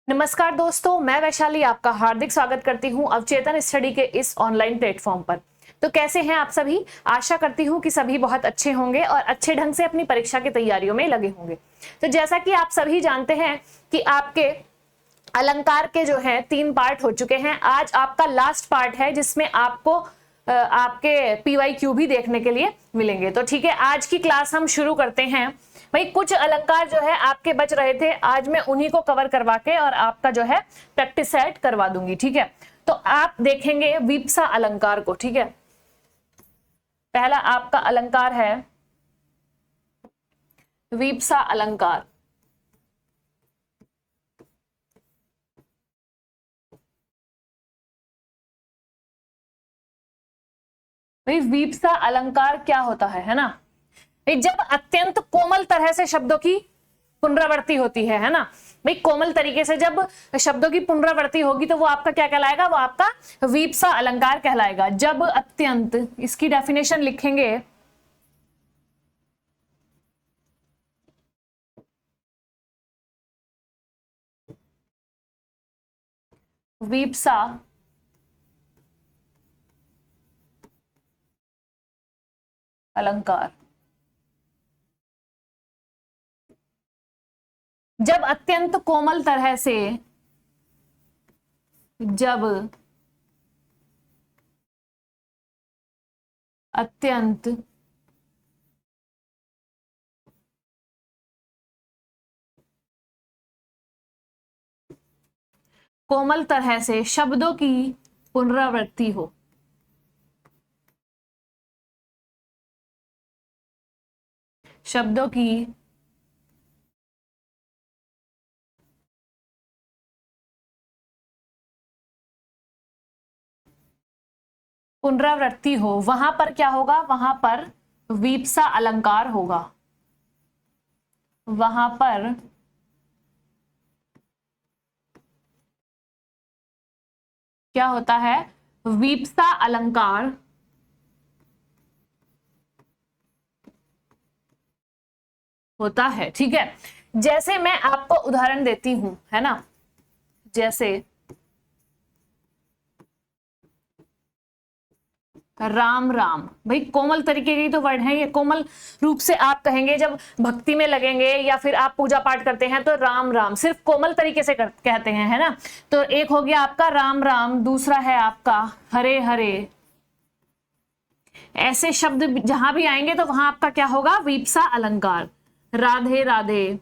नमस्कार दोस्तों, मैं वैशाली आपका हार्दिक स्वागत करती हूं अवचेतन स्टडी के इस ऑनलाइन प्लेटफॉर्म पर। तो कैसे हैं आप सभी? आशा करती हूं कि सभी बहुत अच्छे होंगे और अच्छे ढंग से अपनी परीक्षा की तैयारियों में लगे होंगे। तो जैसा कि आप सभी जानते हैं कि आपके अलंकार के जो है 3 पार्ट हो चुके हैं। आज आपका लास्ट पार्ट है जिसमें आपको आपके PYQ भी देखने के लिए मिलेंगे। तो ठीक है, आज की क्लास हम शुरू करते हैं। भाई कुछ अलंकार जो है आपके बच रहे थे, आज मैं उन्हीं को कवर करवा के और आपका जो है प्रैक्टिस सेट करवा दूंगी। ठीक है, तो आप देखेंगे विप्सा अलंकार को। ठीक है, पहला आपका अलंकार है विप्सा अलंकार। भाई विप्सा अलंकार क्या होता है ना? जब अत्यंत कोमल तरह से शब्दों की पुनरावृत्ति होती है ना। भाई कोमल तरीके से जब शब्दों की पुनरावृत्ति होगी तो वो आपका क्या कहलाएगा? वो आपका विप्सा अलंकार कहलाएगा। जब अत्यंत, इसकी डेफिनेशन लिखेंगे, विप्सा अलंकार जब अत्यंत कोमल तरह से, जब अत्यंत कोमल तरह से शब्दों की पुनरावृत्ति हो, शब्दों की पुनरावृत्ति हो, वहां पर क्या होगा? वहां पर विप्सा अलंकार होगा। वहां पर क्या होता है? विप्सा अलंकार होता है। ठीक है, जैसे मैं आपको उदाहरण देती हूं, है ना। जैसे राम राम, भाई कोमल तरीके के तो वर्ड हैं ये। कोमल रूप से आप कहेंगे जब भक्ति में लगेंगे या फिर आप पूजा पाठ करते हैं तो राम राम सिर्फ कोमल तरीके से कहते हैं, है ना। तो एक हो गया आपका राम राम, दूसरा है आपका हरे हरे। ऐसे शब्द जहां भी आएंगे तो वहां आपका क्या होगा? विप्सा अलंकार। राधे राधे,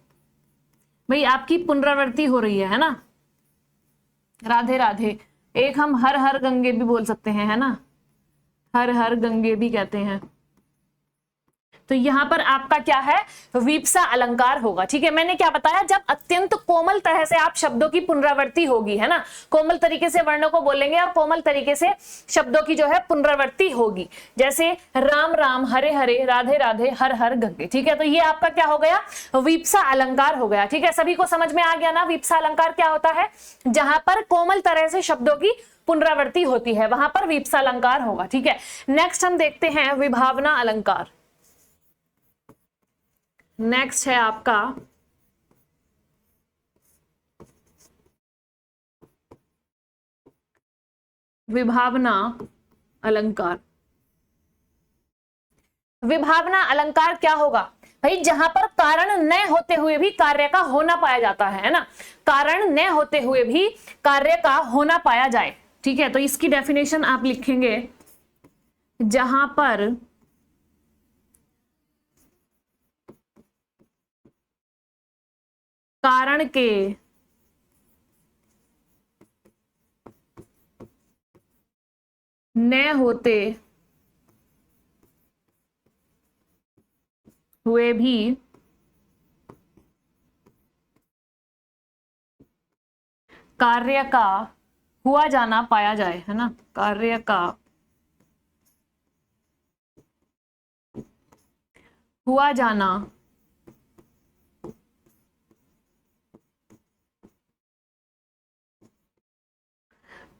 भाई आपकी पुनरावृत्ति हो रही है ना। राधे राधे। एक हम हर हर गंगे भी बोल सकते हैं, है ना। हर हर गंगे भी कहते हैं। तो यहां पर आपका क्या है? विप्सा अलंकार होगा। ठीक है, मैंने क्या बताया? जब अत्यंत कोमल तरह से आप शब्दों की पुनरावृत्ति होगी, है ना। कोमल तरीके से वर्णों को बोलेंगे और कोमल तरीके से शब्दों की जो है पुनरावृत्ति होगी। जैसे राम राम, हरे हरे, राधे राधे, हर हर गंगे। ठीक है, तो ये आपका क्या हो गया? विप्सा अलंकार हो गया। ठीक है, सभी को समझ में आ गया ना विप्सा अलंकार क्या होता है? जहां पर कोमल तरह से शब्दों की पुनरावृत्ति होती है वहां पर विप्सा अलंकार होगा। ठीक है, नेक्स्ट हम देखते हैं विभावना अलंकार। नेक्स्ट है आपका विभावना अलंकार। विभावना अलंकार क्या होगा? भाई जहां पर कारण न होते हुए भी कार्य का होना पाया जाता है ना। कारण न होते हुए भी कार्य का होना पाया जाए। ठीक है, तो इसकी डेफिनेशन आप लिखेंगे, जहां पर कारण के न होते हुए भी कार्य का हुआ जाना पाया जाए, है ना। कार्य का हुआ जाना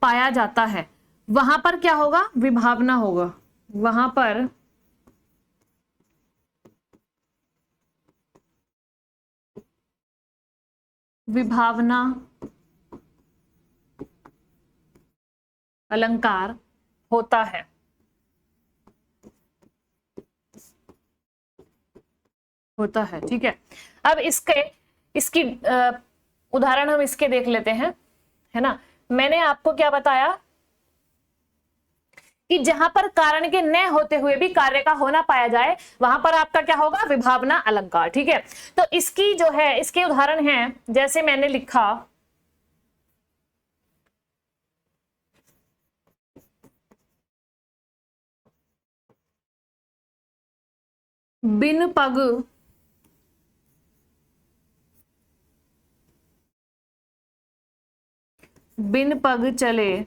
पाया जाता है, वहां पर क्या होगा? विभावना होगा। वहां पर विभावना अलंकार होता है। होता है, ठीक है। अब इसकी उदाहरण हम इसके देख लेते हैं, है ना। मैंने आपको क्या बताया कि जहां पर कारण के न होते हुए भी कार्य का होना पाया जाए वहां पर आपका क्या होगा, विभावना अलंकार, ठीक है। तो इसकी जो है, इसके उदाहरण हैं, जैसे मैंने लिखा बिन पग चले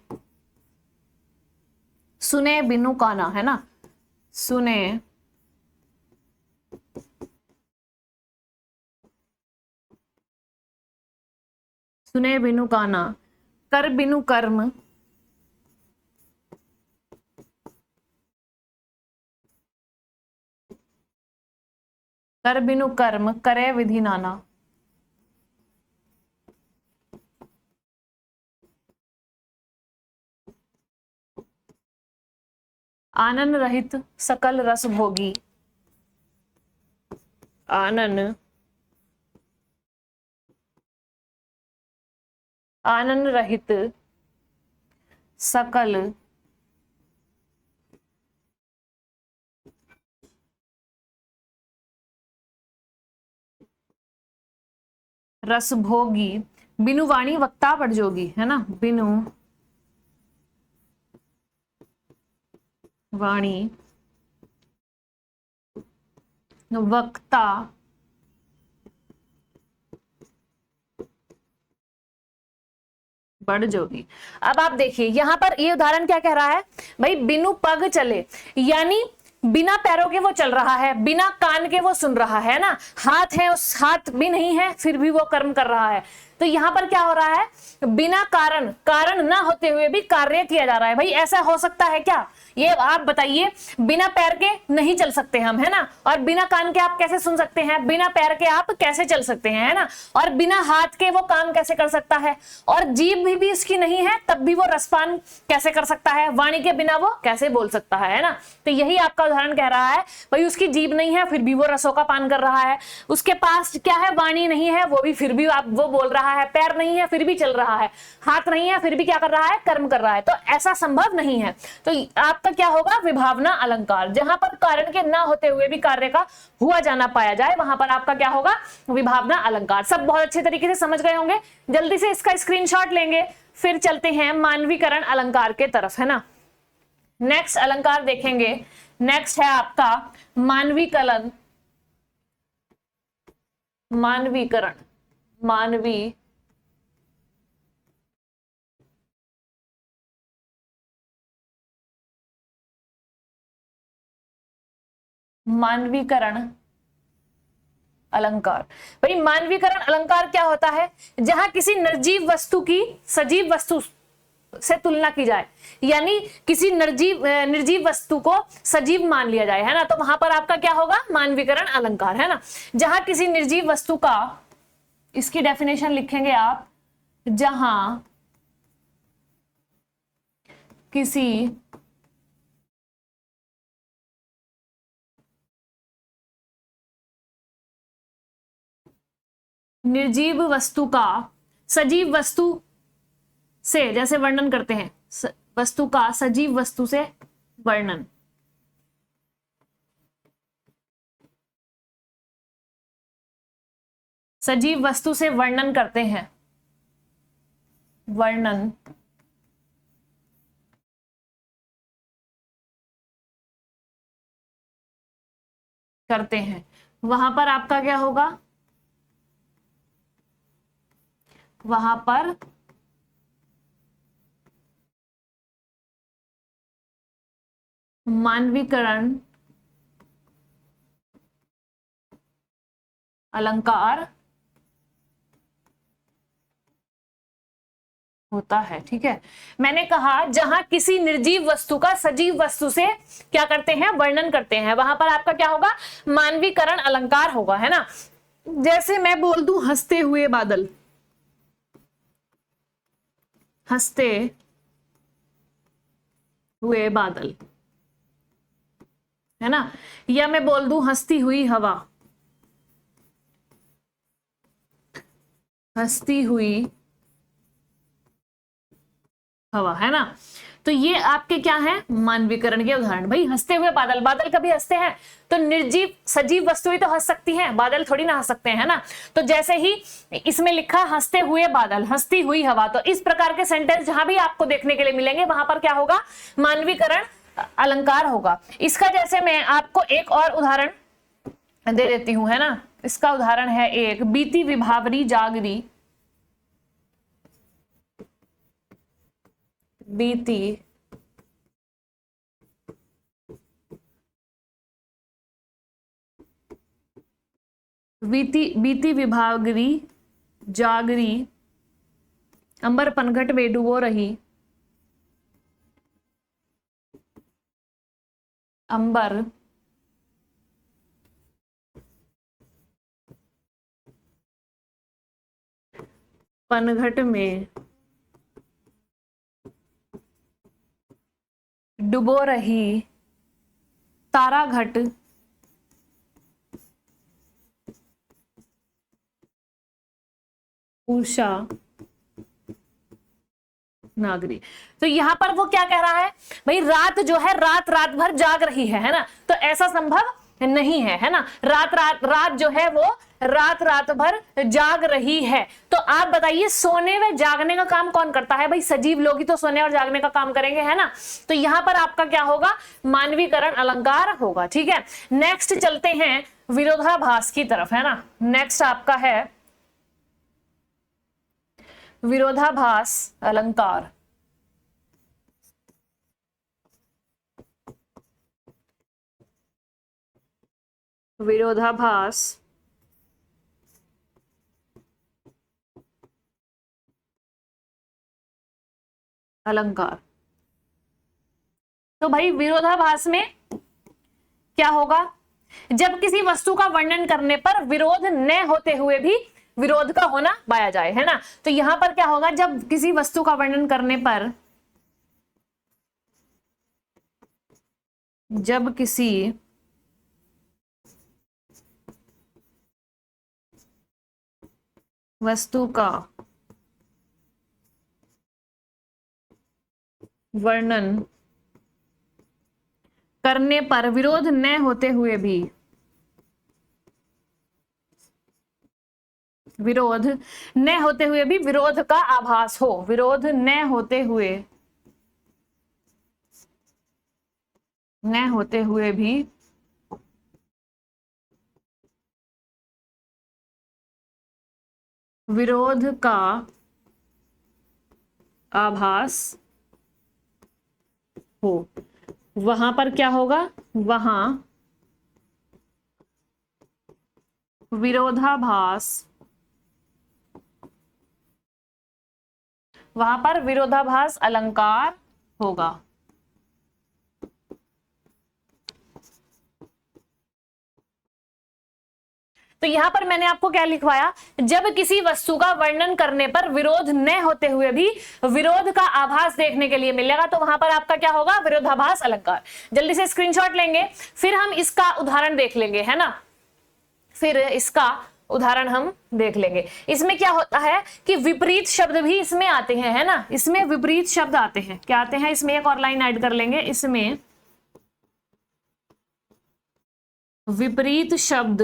सुने बिनु काना, है ना। सुने बिनु काना, कर बिनु कर्म, कर बिनु कर्म करे विधि नाना। आनन रहित सकल रस भोगी, आनन रहित सकल रस भोगी, बिनु वाणी वक्ता पड़ जोगी, है ना। बिनु वाणी वक्ता बढ़ जोगी। अब आप देखिए यहां पर ये उदाहरण क्या कह रहा है भाई, बिनु पग चले, यानी बिना पैरों के वो चल रहा है, बिना कान के वो सुन रहा है ना, हाथ है, उस हाथ भी नहीं है फिर भी वो कर्म कर रहा है। तो यहां पर क्या हो रहा है, बिना कारण ना होते हुए भी कार्य किया जा रहा है। भाई ऐसा हो सकता है क्या, ये आप बताइए। बिना पैर के नहीं चल सकते हम, है ना, और बिना कान के आप कैसे सुन सकते हैं, बिना पैर के आप कैसे चल सकते हैं, है ना, और बिना हाथ के वो काम कैसे कर सकता है, और जीभ भी इसकी नहीं है तब भी वो रसपान कैसे कर सकता है, वाणी के बिना वो कैसे बोल सकता है ना। तो यही आपका उदाहरण कह रहा है, भाई उसकी जीभ नहीं है फिर भी वो रसों का पान कर रहा है, उसके पास क्या है, वाणी नहीं है वो भी फिर भी वो बोल रहा है, पैर नहीं है फिर भी चल रहा है, हाथ नहीं है फिर भी क्या कर रहा है, कर्म कर रहा है। तो ऐसा संभव नहीं है। तो आपका क्या होगा, विभावना अलंकार। जहां पर कारण के ना होते हुए भी कार्य का हुआ जाना पाया जाए वहां पर आपका क्या होगा, विभावना अलंकार। सब बहुत अच्छे तरीके से समझ गए होंगे। जल्दी से इसका स्क्रीनशॉट लेंगे, फिर चलते हैं मानवीकरण अलंकार के तरफ, है ना। नेक्स्ट अलंकार देखेंगे, नेक्स्ट है आपका मानवीकरण, मानवीकरण, मानवीकरण अलंकार। भाई मानवीकरण अलंकार क्या होता है, जहां किसी निर्जीव वस्तु की सजीव वस्तु से तुलना की जाए, यानी किसी निर्जीव वस्तु को सजीव मान लिया जाए, है ना। तो वहां पर आपका क्या होगा, मानवीकरण अलंकार, है ना। जहां किसी निर्जीव वस्तु का, इसकी डेफिनेशन लिखेंगे आप, जहां किसी निर्जीव वस्तु का सजीव वस्तु से, जैसे वर्णन करते हैं, वस्तु का सजीव वस्तु से वर्णन, सजीव वस्तु से वर्णन करते हैं, वर्णन करते हैं, वहां पर आपका क्या होगा, वहां पर मानवीकरण अलंकार होता है, ठीक है। मैंने कहा जहां किसी निर्जीव वस्तु का सजीव वस्तु से क्या करते हैं, वर्णन करते हैं, वहां पर आपका क्या होगा, मानवीकरण अलंकार होगा, है ना। जैसे मैं बोल दूं हंसते हुए बादल, हंसते हुए बादल, है ना। या मैं बोल दूं हंसती हुई हवा, हंसती हुई हवा, है ना। तो ये आपके क्या है, मानवीकरण के उदाहरण। भाई हंसते हुए बादल, बादल कभी हंसते हैं? तो निर्जीव सजीव वस्तुएं तो हंस सकती हैं, बादल थोड़ी ना हंस सकते हैं, है ना। तो जैसे ही इसमें लिखा हंसते हुए बादल, हंसती हुई हवा, तो इस प्रकार के सेंटेंस जहां भी आपको देखने के लिए मिलेंगे वहां पर क्या होगा, मानवीकरण अलंकार होगा। इसका जैसे मैं आपको एक और उदाहरण दे देती हूं, है ना। इसका उदाहरण है एक, बीती विभावरी जागरी, बीती बीती बीती विभागरी जागरी, अंबर पनघट में डुबो रही, अंबर पनघट में डुबो रही ताराघट उषा नागरी। तो यहां पर वो क्या कह रहा है, भाई रात जो है, रात रात भर जाग रही है ना। तो ऐसा संभव नहीं है ना। रात जो है वो रात रात भर जाग रही है। तो आप बताइए सोने व जागने का काम कौन करता है? भाई सजीव लोग ही तो सोने और जागने का काम करेंगे, है ना। तो यहां पर आपका क्या होगा, मानवीकरण अलंकार होगा। ठीक है, नेक्स्ट चलते हैं विरोधाभास की तरफ, है ना। नेक्स्ट आपका है विरोधाभास अलंकार। विरोधाभास अलंकार। तो भाई विरोधाभास में क्या होगा, जब किसी वस्तु का वर्णन करने पर विरोध न होते हुए भी विरोध का होना पाया जाए, है ना। तो यहां पर क्या होगा, जब किसी वस्तु का वर्णन करने पर, जब किसी वस्तु का वर्णन करने पर विरोध न होते हुए भी, विरोध न होते हुए भी विरोध का आभास हो, विरोध न होते हुए, न होते हुए भी विरोध का आभास हो, वहां पर क्या होगा, वहां विरोधाभास, वहां पर विरोधाभास अलंकार होगा। तो यहां पर मैंने आपको क्या लिखवाया, जब किसी वस्तु का वर्णन करने पर विरोध न होते हुए भी विरोध का आभास देखने के लिए मिलेगा, तो वहां पर आपका क्या होगा, विरोधाभास अलंकार। जल्दी से स्क्रीनशॉट लेंगे, फिर हम इसका उदाहरण देख लेंगे, है ना। फिर इसका उदाहरण हम देख लेंगे। इसमें क्या होता है कि विपरीत शब्द भी इसमें आते हैं, है ना। इसमें विपरीत शब्द आते हैं, क्या आते हैं, इसमें एक और लाइन ऐड कर लेंगे, इसमें विपरीत शब्द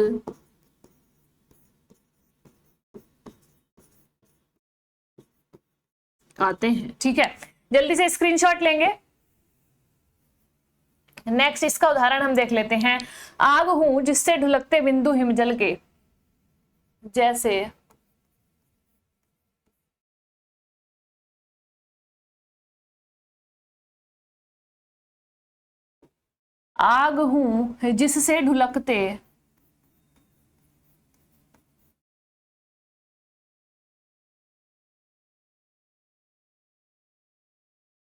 आते हैं। ठीक है, जल्दी से स्क्रीनशॉट लेंगे। नेक्स्ट इसका उदाहरण हम देख लेते हैं, आग हूं जिससे ढुलकते बिंदु हिमजल के, जैसे आग हूं जिससे ढुलकते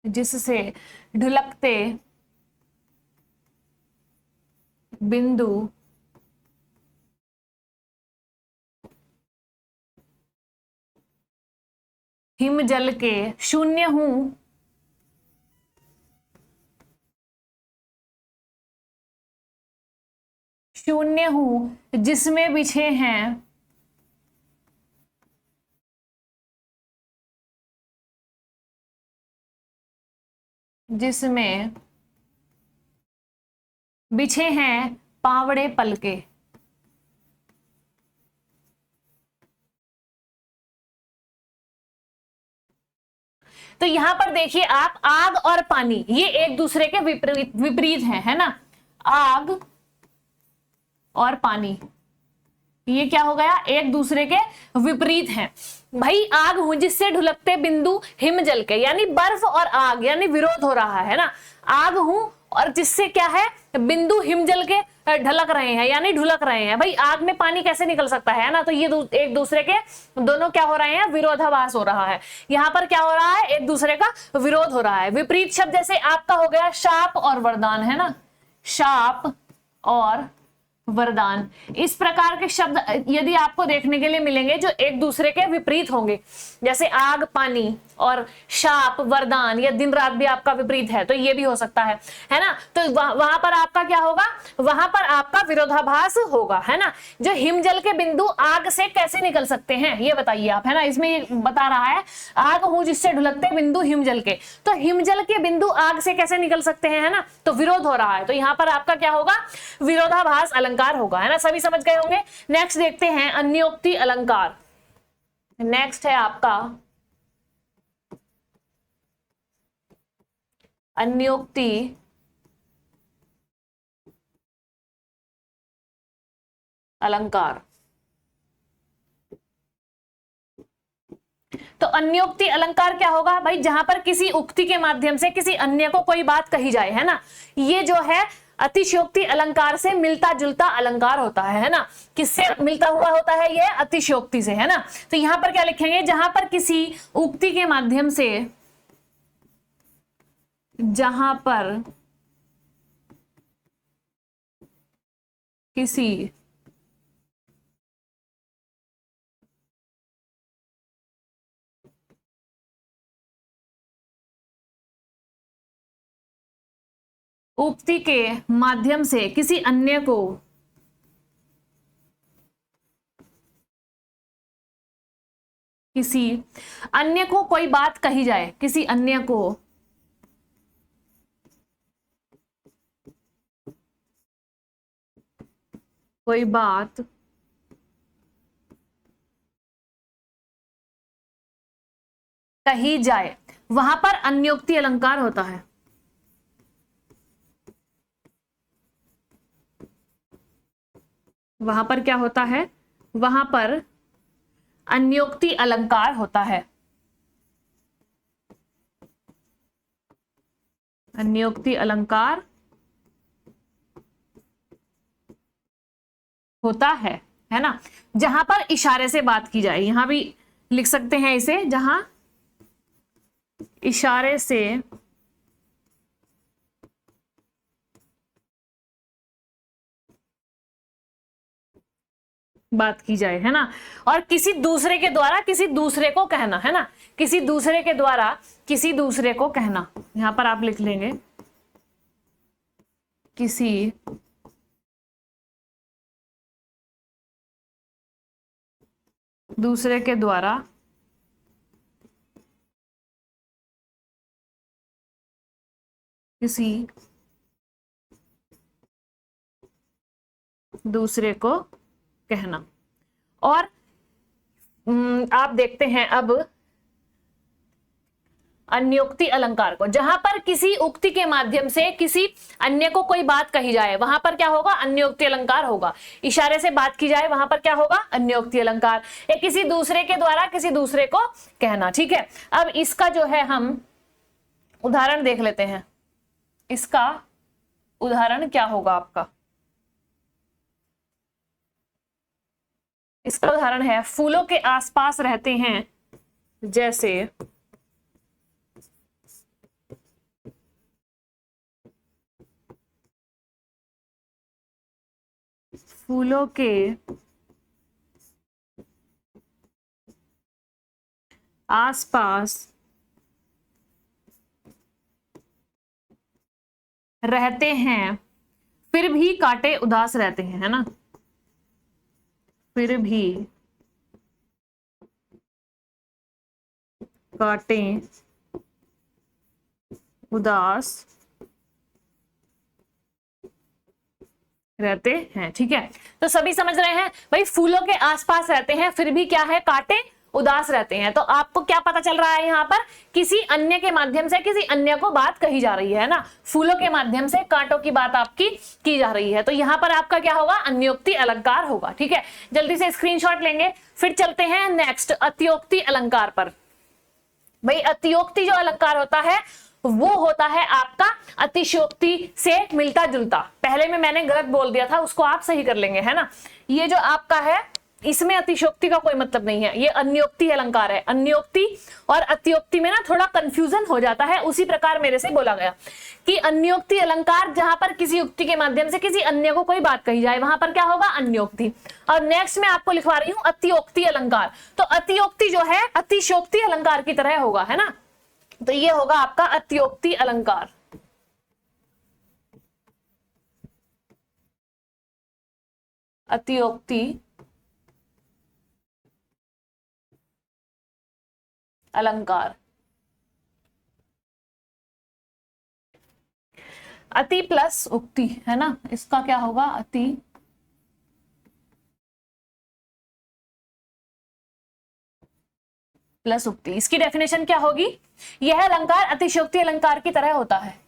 जिससे ढुलकते बिंदु हिमजल के, शून्य हूं शून्य हूं जिसमें बिछे हैं जिसमें बिछे हैं पावड़े पलके। तो यहां पर देखिए आप, आग और पानी ये एक दूसरे के विपरीत हैं, है ना। आग और पानी ये क्या हो गया, एक दूसरे के विपरीत हैं। भाई आग हूं जिससे ढुलकते बिंदु हिम जल के, यानी बर्फ और आग यानी विरोध हो रहा है ना। आग हूं और जिससे क्या है, बिंदु हिम जल के ढलक रहे हैं यानी ढुलक रहे हैं। भाई आग में पानी कैसे निकल सकता है ना, तो ये एक दूसरे के दोनों क्या हो रहे हैं, विरोधाभास हो रहा है। यहां पर क्या हो रहा है, एक दूसरे का विरोध हो रहा है। विपरीत शब्द जैसे आपका हो गया शाप और वरदान, है ना, शाप और वरदान। इस प्रकार के शब्द यदि आपको देखने के लिए मिलेंगे जो एक दूसरे के विपरीत होंगे, जैसे आग पानी और शाप वरदान, या दिन रात भी आपका विपरीत है तो ये भी हो सकता है ना। तो वहां पर आपका क्या होगा, वहां पर आपका विरोधाभास होगा, है ना। जो हिमजल के बिंदु आग से कैसे निकल सकते हैं ये बताइए आप, है ना। इसमें ये बता रहा है आग हूं जिससे ढुलकते बिंदु हिमजल के, तो हिमजल के बिंदु आग से कैसे निकल सकते हैं, है ना। तो विरोध हो रहा है, तो यहां पर आपका क्या होगा, विरोधाभास अलंकार होगा, है ना। सभी समझ गए होंगे। नेक्स्ट देखते हैं अन्योक्ति अलंकार। नेक्स्ट है आपका अन्योक्ति अलंकार। तो अन्योक्ति अलंकार क्या होगा भाई, जहां पर किसी उक्ति के माध्यम से किसी अन्य को कोई बात कही जाए, है ना। ये जो है अतिशयोक्ति अलंकार से मिलता जुलता अलंकार होता है ना। किससे मिलता हुआ होता है ये, अतिशयोक्ति से, है ना। तो यहां पर क्या लिखेंगे, जहां पर किसी उक्ति के माध्यम से, जहां पर किसी उक्ति के माध्यम से किसी अन्य को कोई बात कही जाए, किसी अन्य को कोई बात कही जाए, वहां पर अन्योक्ति अलंकार होता है। वहां पर क्या होता है, वहां पर अन्योक्ति अलंकार होता है। अन्योक्ति अलंकार होता है ना। जहां पर इशारे से बात की जाए, यहां भी लिख सकते हैं इसे, जहां इशारे से बात की जाए, है ना। और किसी दूसरे के द्वारा किसी दूसरे को कहना, है ना। किसी दूसरे के द्वारा किसी दूसरे को कहना, यहां पर आप लिख लेंगे किसी दूसरे के द्वारा किसी दूसरे को कहना। और आप देखते हैं अब अन्योक्ति अलंकार को, जहां पर किसी उक्ति के माध्यम से किसी अन्य को कोई बात कही जाए, वहां पर क्या होगा, अन्योक्ति अलंकार होगा। इशारे से बात की जाए, वहां पर क्या होगा, अन्योक्ति अलंकार। या किसी दूसरे के द्वारा किसी दूसरे को कहना, ठीक है। अब इसका जो है हम उदाहरण देख लेते हैं। इसका उदाहरण क्या होगा आपका, इसका उदाहरण है फूलों के आसपास रहते हैं, जैसे फूलों के आसपास रहते हैं फिर भी कांटे उदास रहते हैं, है ना, फिर भी कांटे उदास रहते हैं। ठीक है, तो सभी समझ रहे हैं भाई, फूलों के आसपास रहते हैं फिर भी क्या है, कांटे उदास रहते हैं। तो आपको क्या पता चल रहा है यहाँ पर, किसी अन्य के माध्यम से किसी अन्य को बात कही जा रही है ना, फूलों के माध्यम से कांटों की बात आपकी की जा रही है, तो यहाँ पर आपका क्या होगा, अन्योक्ति अलंकार होगा। ठीक है, जल्दी से स्क्रीनशॉट लेंगे, फिर चलते हैं नेक्स्ट अतियोक्ति अलंकार पर। भाई अतियोक्ति जो अलंकार होता है वो होता है आपका अतिशयोक्ति से मिलता जुलता। पहले में मैंने गलत बोल दिया था, उसको आप सही कर लेंगे, है ना। ये जो आपका है इसमें अतिशयोक्ति का कोई मतलब नहीं है, ये अन्योक्ति अलंकार है। अन्योक्ति और अतियोक्ति में ना थोड़ा कंफ्यूजन हो जाता है, उसी प्रकार मेरे से बोला गया कि अन्योक्ति अलंकार जहां पर किसी युक्ति के माध्यम से किसी अन्य को कोई बात कही जाए वहां पर क्या होगा, अन्योक्ति। और नेक्स्ट में आपको लिखवा रही हूं अतियोक्ति अलंकार, तो अतियोक्ति जो है अतिशयोक्ति अलंकार की तरह होगा, है ना, तो ये होगा आपका अतियोक्ति अलंकार। अतियोक्ति अलंकार, अति प्लस उक्ति, है ना, इसका क्या होगा, अति प्लस उक्ति। इसकी डेफिनेशन क्या होगी, यह अलंकार अतिशयोक्ति अलंकार की तरह होता है।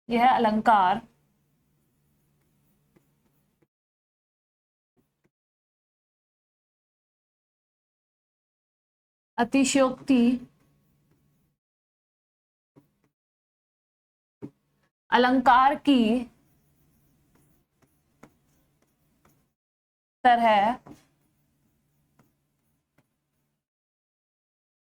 यह अलंकार अतिशयोक्ति अलंकार की तरह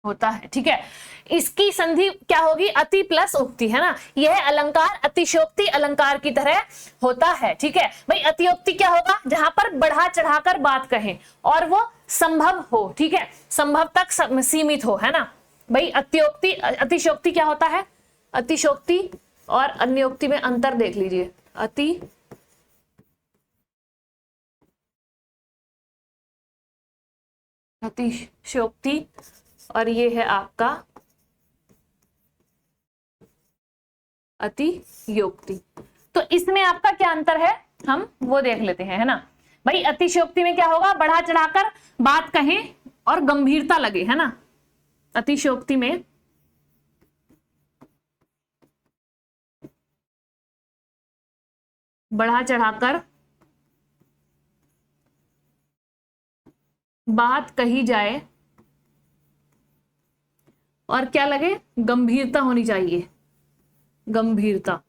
होता है। ठीक है, इसकी संधि क्या होगी, अति प्लस उक्ति, है ना, यह अलंकार अतिशयोक्ति अलंकार की तरह होता है। ठीक है भाई, अतियोक्ति क्या होगा, जहां पर बढ़ा चढ़ाकर बात कहें और वो संभव हो। ठीक है, संभव तक सीमित हो, है ना भाई। अतियोक्ति अतिशयोक्ति क्या होता है, अतिशयोक्ति और अन्योक्ति में अंतर देख लीजिए। अतिशयोक्ति और ये है आपका अतियोक्ति, तो इसमें आपका क्या अंतर है हम वो देख लेते हैं, है ना भाई। अतिशयोक्ति में क्या होगा, बढ़ा चढ़ाकर बात कहें और गंभीरता लगे, है ना। अतिशयोक्ति में बढ़ा चढ़ाकर बात कही जाए और क्या लगे, गंभीरता होनी चाहिए, गंभीरता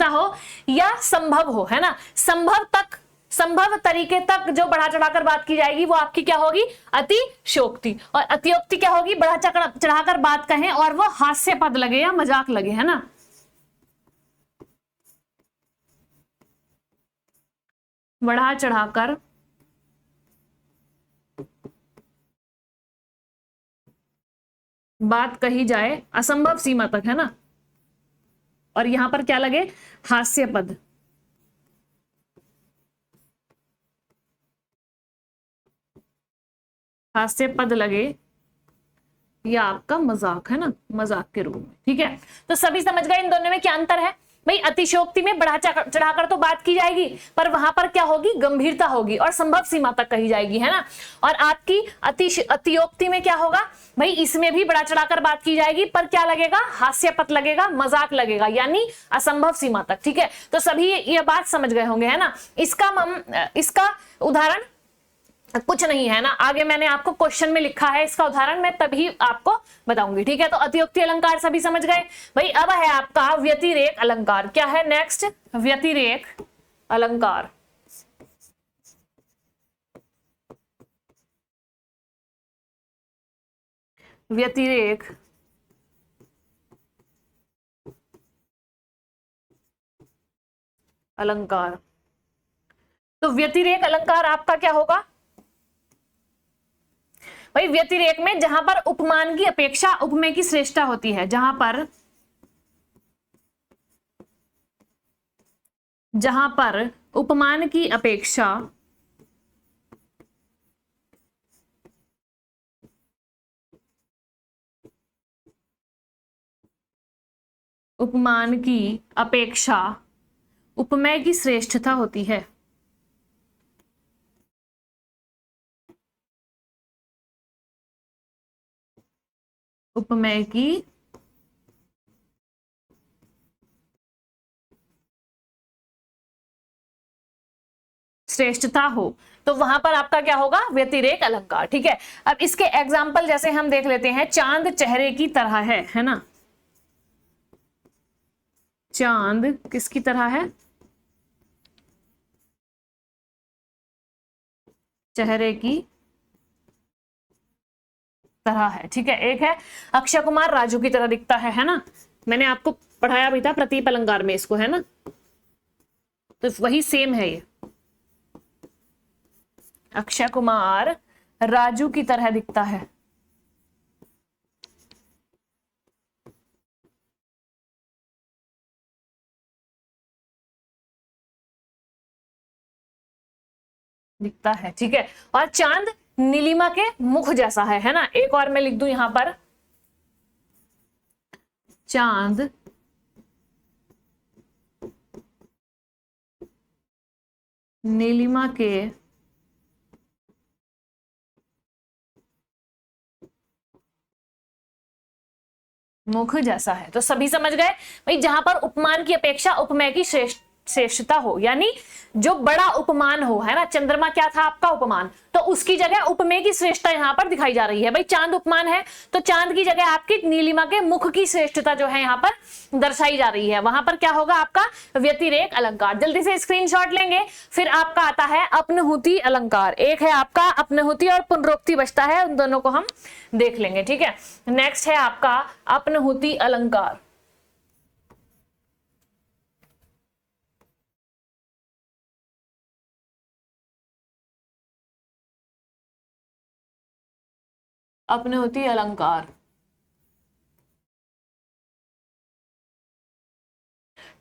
हो या संभव हो, है ना। संभव तरीके तक जो बढ़ा चढ़ाकर बात की जाएगी वो आपकी क्या होगी, अतिशयोक्ति। और अतियोक्ति क्या होगी, बढ़ा चढ़ाकर बात कहें और वो हास्यास्पद लगे या मजाक लगे, है ना। बढ़ा चढ़ाकर बात कही जाए असंभव सीमा तक, है ना, और यहां पर क्या लगे, हास्यास्पद। हास्यास्पद लगे या आपका मजाक, है ना, मजाक के रूप में। ठीक है, तो सभी समझ गए इन दोनों में क्या अंतर है भाई। अतिशयोक्ति में बढ़ा चढ़ाकर तो बात की जाएगी पर वहां पर क्या होगी, गंभीरता होगी और संभव सीमा तक कही जाएगी, है ना। और आपकी अतियोक्ति में क्या होगा भाई, इसमें भी बढ़ा चढ़ाकर बात की जाएगी पर क्या लगेगा, हास्यास्पद लगेगा, मजाक लगेगा, यानी असंभव सीमा तक। ठीक है, तो सभी ये बात समझ गए होंगे, है ना। इसका उदाहरण कुछ नहीं है ना, आगे मैंने आपको क्वेश्चन में लिखा है इसका उदाहरण, मैं तभी आपको बताऊंगी। ठीक है, तो अतियोक्ति अलंकार सभी समझ गए भाई। अब है आपका व्यतिरेक अलंकार। क्या है नेक्स्ट, व्यतिरेक अलंकार। व्यतिरेक अलंकार, तो व्यतिरेक अलंकार आपका क्या होगा, भाई व्यतिरेक में जहां पर उपमान की अपेक्षा उपमेय की श्रेष्ठता होती है, जहां पर उपमान की अपेक्षा उपमेय की श्रेष्ठता होती है। उपमेय की श्रेष्ठता हो तो वहां पर आपका क्या होगा, व्यतिरेक अलंकार। ठीक है, अब इसके एग्जाम्पल जैसे हम देख लेते हैं, चांद चेहरे की तरह है ना। चांद किसकी तरह है, चेहरे की तरह है। ठीक है, एक है अक्षय कुमार राजू की तरह दिखता है ना, मैंने आपको पढ़ाया भी था प्रतीप अलंकार में इसको, है ना, तो वही सेम है ये। अक्षय कुमार राजू की तरह दिखता है, ठीक है। और चांद नीलिमा के मुख जैसा है ना। एक और मैं लिख दूं यहां पर, चांद नीलिमा के मुख जैसा है। तो सभी समझ गए भाई, जहां पर उपमान की अपेक्षा उपमेय की श्रेष्ठता हो, यानी जो बड़ा उपमान हो, है ना। चंद्रमा क्या था आपका, उपमान, तो उसकी जगह उपमेय की श्रेष्ठता यहां पर दिखाई जा रही है। भाई चांद उपमान है तो चांद की जगह आपकी नीलिमा के मुख की श्रेष्ठता जो है यहां पर दर्शाई जा रही है। वहां पर क्या होगा आपका, व्यतिरेक अलंकार। जल्दी से स्क्रीनशॉट लेंगे। फिर आपका आता है अपनहुति अलंकार। एक है आपका अपनहुति और पुनरोक्ति बचता है, उन दोनों को हम देख लेंगे। ठीक है, नेक्स्ट है आपका अपनहुति अलंकार। अपनहुति अलंकार,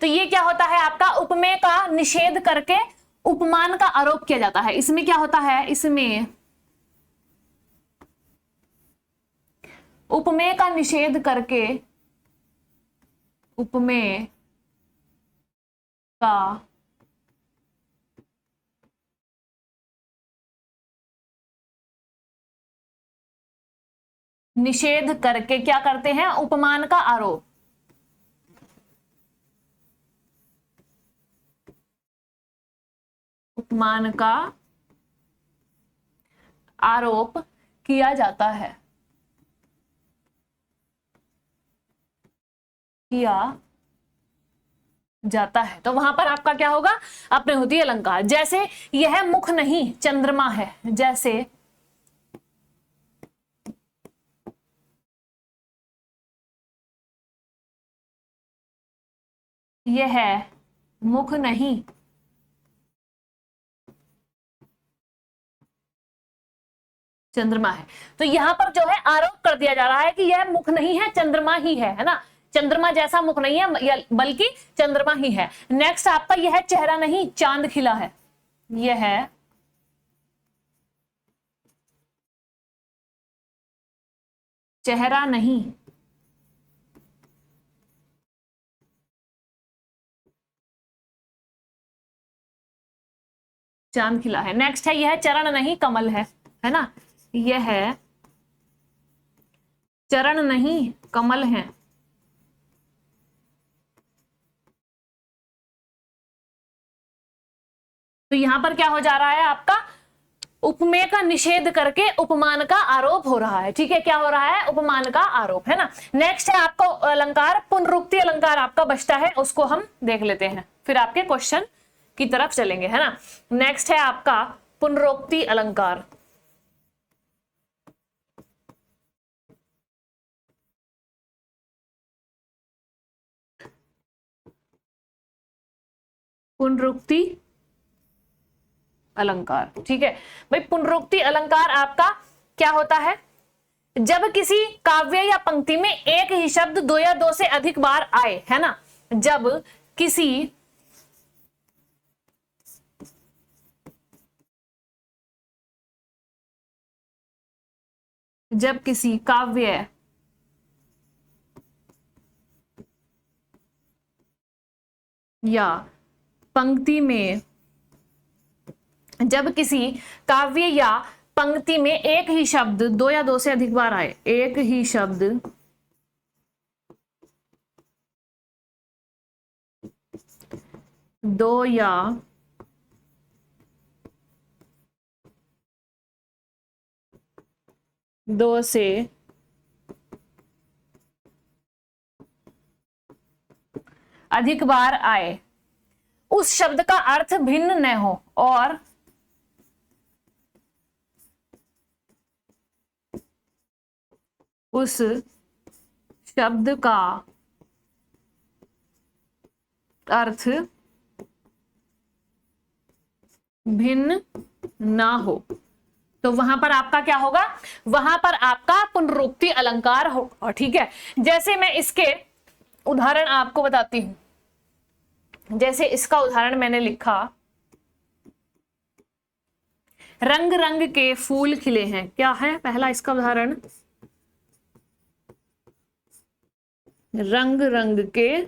तो ये क्या होता है आपका, उपमेय का निषेध करके उपमान का आरोप किया जाता है। इसमें क्या होता है, इसमें उपमेय का निषेध करके उपमेय का निषेध करके क्या करते हैं, उपमान का आरोप, उपमान का आरोप किया जाता है, किया जाता है। तो वहां पर आपका क्या होगा, अपनहुति अलंकार। जैसे यह मुख नहीं चंद्रमा है, जैसे यह मुख नहीं चंद्रमा है, तो यहां पर जो है आरोप कर दिया जा रहा है कि यह मुख नहीं है, चंद्रमा ही है ना। चंद्रमा जैसा मुख नहीं है बल्कि चंद्रमा ही है। नेक्स्ट आपका यह चेहरा नहीं चांद खिला है, यह चेहरा नहीं चांद खिला है। नेक्स्ट है यह चरण नहीं कमल है ना, यह चरण नहीं कमल है। तो यहां पर क्या हो जा रहा है आपका, उपमेय का निषेध करके उपमान का आरोप हो रहा है। ठीक है, क्या हो रहा है, उपमान का आरोप, है ना। नेक्स्ट है आपको अलंकार पुनरुक्ति अलंकार आपका बचता है, उसको हम देख लेते हैं, फिर आपके क्वेश्चन की तरफ चलेंगे, है ना। नेक्स्ट है आपका पुनरोक्ति अलंकार। पुनरुक्ति अलंकार, ठीक है भाई। पुनरुक्ति अलंकार आपका क्या होता है? जब किसी काव्य या पंक्ति में एक ही शब्द दो या दो से अधिक बार आए, है ना, जब किसी काव्य या पंक्ति में एक ही शब्द दो या दो से अधिक बार आए, एक ही शब्द दो या दो से अधिक बार आए, उस शब्द का अर्थ भिन्न न हो और उस शब्द का अर्थ भिन्न ना हो, तो वहां पर आपका क्या होगा? वहां पर आपका पुनरुक्ति अलंकार होगा। ठीक है, जैसे मैं इसके उदाहरण आपको बताती हूं। जैसे इसका उदाहरण मैंने लिखा, रंग रंग के फूल खिले हैं। क्या है पहला इसका उदाहरण? रंग रंग के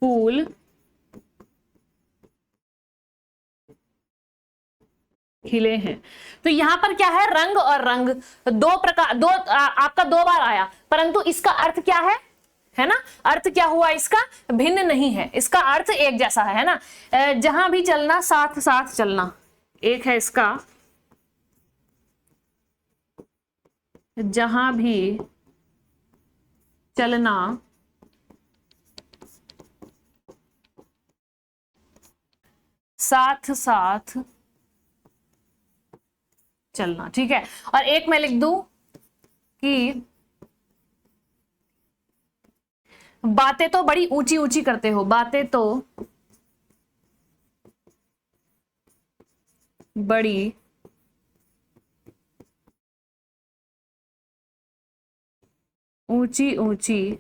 फूल खिले हैं। तो यहां पर क्या है? रंग और रंग आपका दो बार आया, परंतु इसका अर्थ क्या है ना? अर्थ क्या हुआ इसका? भिन्न नहीं है, इसका अर्थ एक जैसा है ना। जहां भी चलना साथ साथ चलना, एक है इसका, जहां भी चलना साथ साथ चलना। ठीक है, और एक मैं लिख दूं कि बातें तो बड़ी ऊंची ऊंची करते हो, बातें तो बड़ी ऊंची ऊंची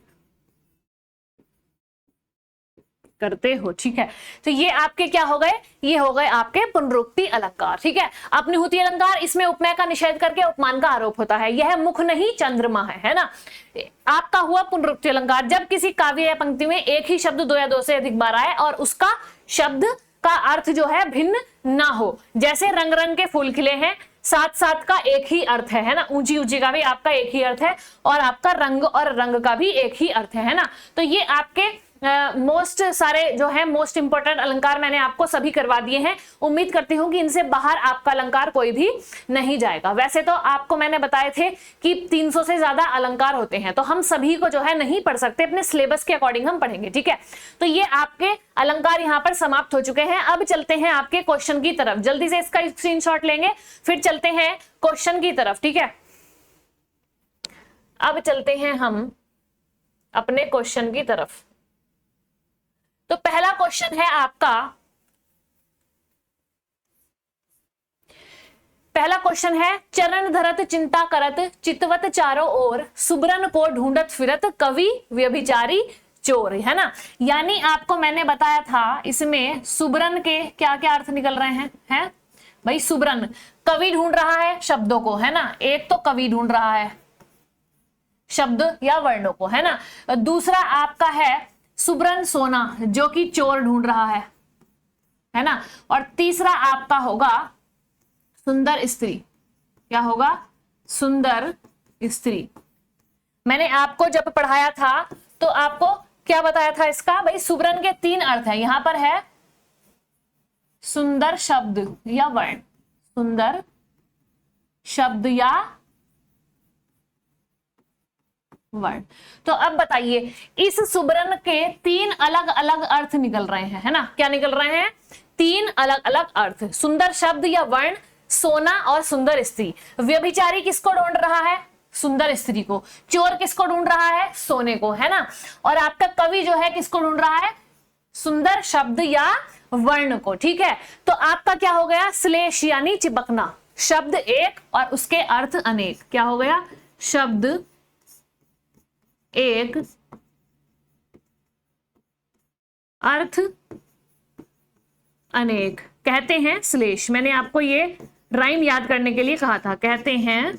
करते हो। ठीक है, तो ये आपके क्या हो गए? ये हो गए आपके पुनरुक्ति अलंकार। ठीक है, अपनिहुति अलंकार, इसमें उपमेय का निषेध करके उपमान का आरोप होता है। यह मुख नहीं चंद्रमा है ना। आपका हुआ पुनरुक्ति अलंकार, जब किसी काव्य या पंक्ति में एक ही शब्द दो या दो से अधिक बार आए और उसका शब्द का अर्थ जो है भिन्न ना हो। जैसे रंग रंग के फूल खिले हैं, साथ साथ का एक ही अर्थ है ना, ऊंची ऊंची का भी आपका एक ही अर्थ है, और आपका रंग और रंग का भी एक ही अर्थ है ना। तो ये आपके मोस्ट सारे जो है मोस्ट इंपोर्टेंट अलंकार मैंने आपको सभी करवा दिए हैं। उम्मीद करती हूं कि इनसे बाहर आपका अलंकार कोई भी नहीं जाएगा। वैसे तो आपको मैंने बताए थे कि 300 से ज्यादा अलंकार होते हैं, तो हम सभी को जो है नहीं पढ़ सकते, अपने सिलेबस के अकॉर्डिंग हम पढ़ेंगे। ठीक है, तो ये आपके अलंकार यहाँ पर समाप्त हो चुके हैं। अब चलते हैं आपके क्वेश्चन की तरफ। जल्दी से इसका स्क्रीनशॉट लेंगे, फिर चलते हैं क्वेश्चन की तरफ। ठीक है, अब चलते हैं हम अपने क्वेश्चन की तरफ। तो पहला क्वेश्चन है आपका, पहला क्वेश्चन है, चरण धरत चिंता करत चितवत चारों ओर सुबरन को ढूंढत फिरत कवि व्यभिचारी चोर, है ना। यानी आपको मैंने बताया था इसमें सुबरन के क्या क्या अर्थ निकल रहे हैं भाई। सुबरन कवि ढूंढ रहा है शब्दों को, है ना। एक तो कवि ढूंढ रहा है शब्द या वर्णों को, है ना। दूसरा आपका है सुबरन सोना, जो कि चोर ढूंढ रहा है ना। और तीसरा आपका होगा सुंदर स्त्री। क्या होगा? सुंदर स्त्री। मैंने आपको जब पढ़ाया था तो आपको क्या बताया था इसका? भाई सुबरन के 3 अर्थ हैं। यहां पर है सुंदर शब्द या वर्ण, सुंदर शब्द या वर्ण। तो अब बताइए, इस सुबरन के 3 अलग अलग अर्थ निकल रहे हैं, है ना। क्या निकल रहे हैं? 3 अलग अलग अर्थ, सुंदर शब्द या वर्ण, सोना और सुंदर स्त्री। व्यभिचारी किसको ढूंढ रहा है? सुंदर स्त्री को। चोर किसको ढूंढ रहा है? सोने को, है ना। और आपका कवि जो है किसको ढूंढ रहा है? सुंदर शब्द या वर्ण को। ठीक है, तो आपका क्या हो गया? श्लेष यानी चिपकना। शब्द एक और उसके अर्थ अनेक। क्या हो गया? शब्द एक, अर्थ अनेक कहते हैं श्लेष। मैंने आपको ये राइम याद करने के लिए कहा था। कहते हैं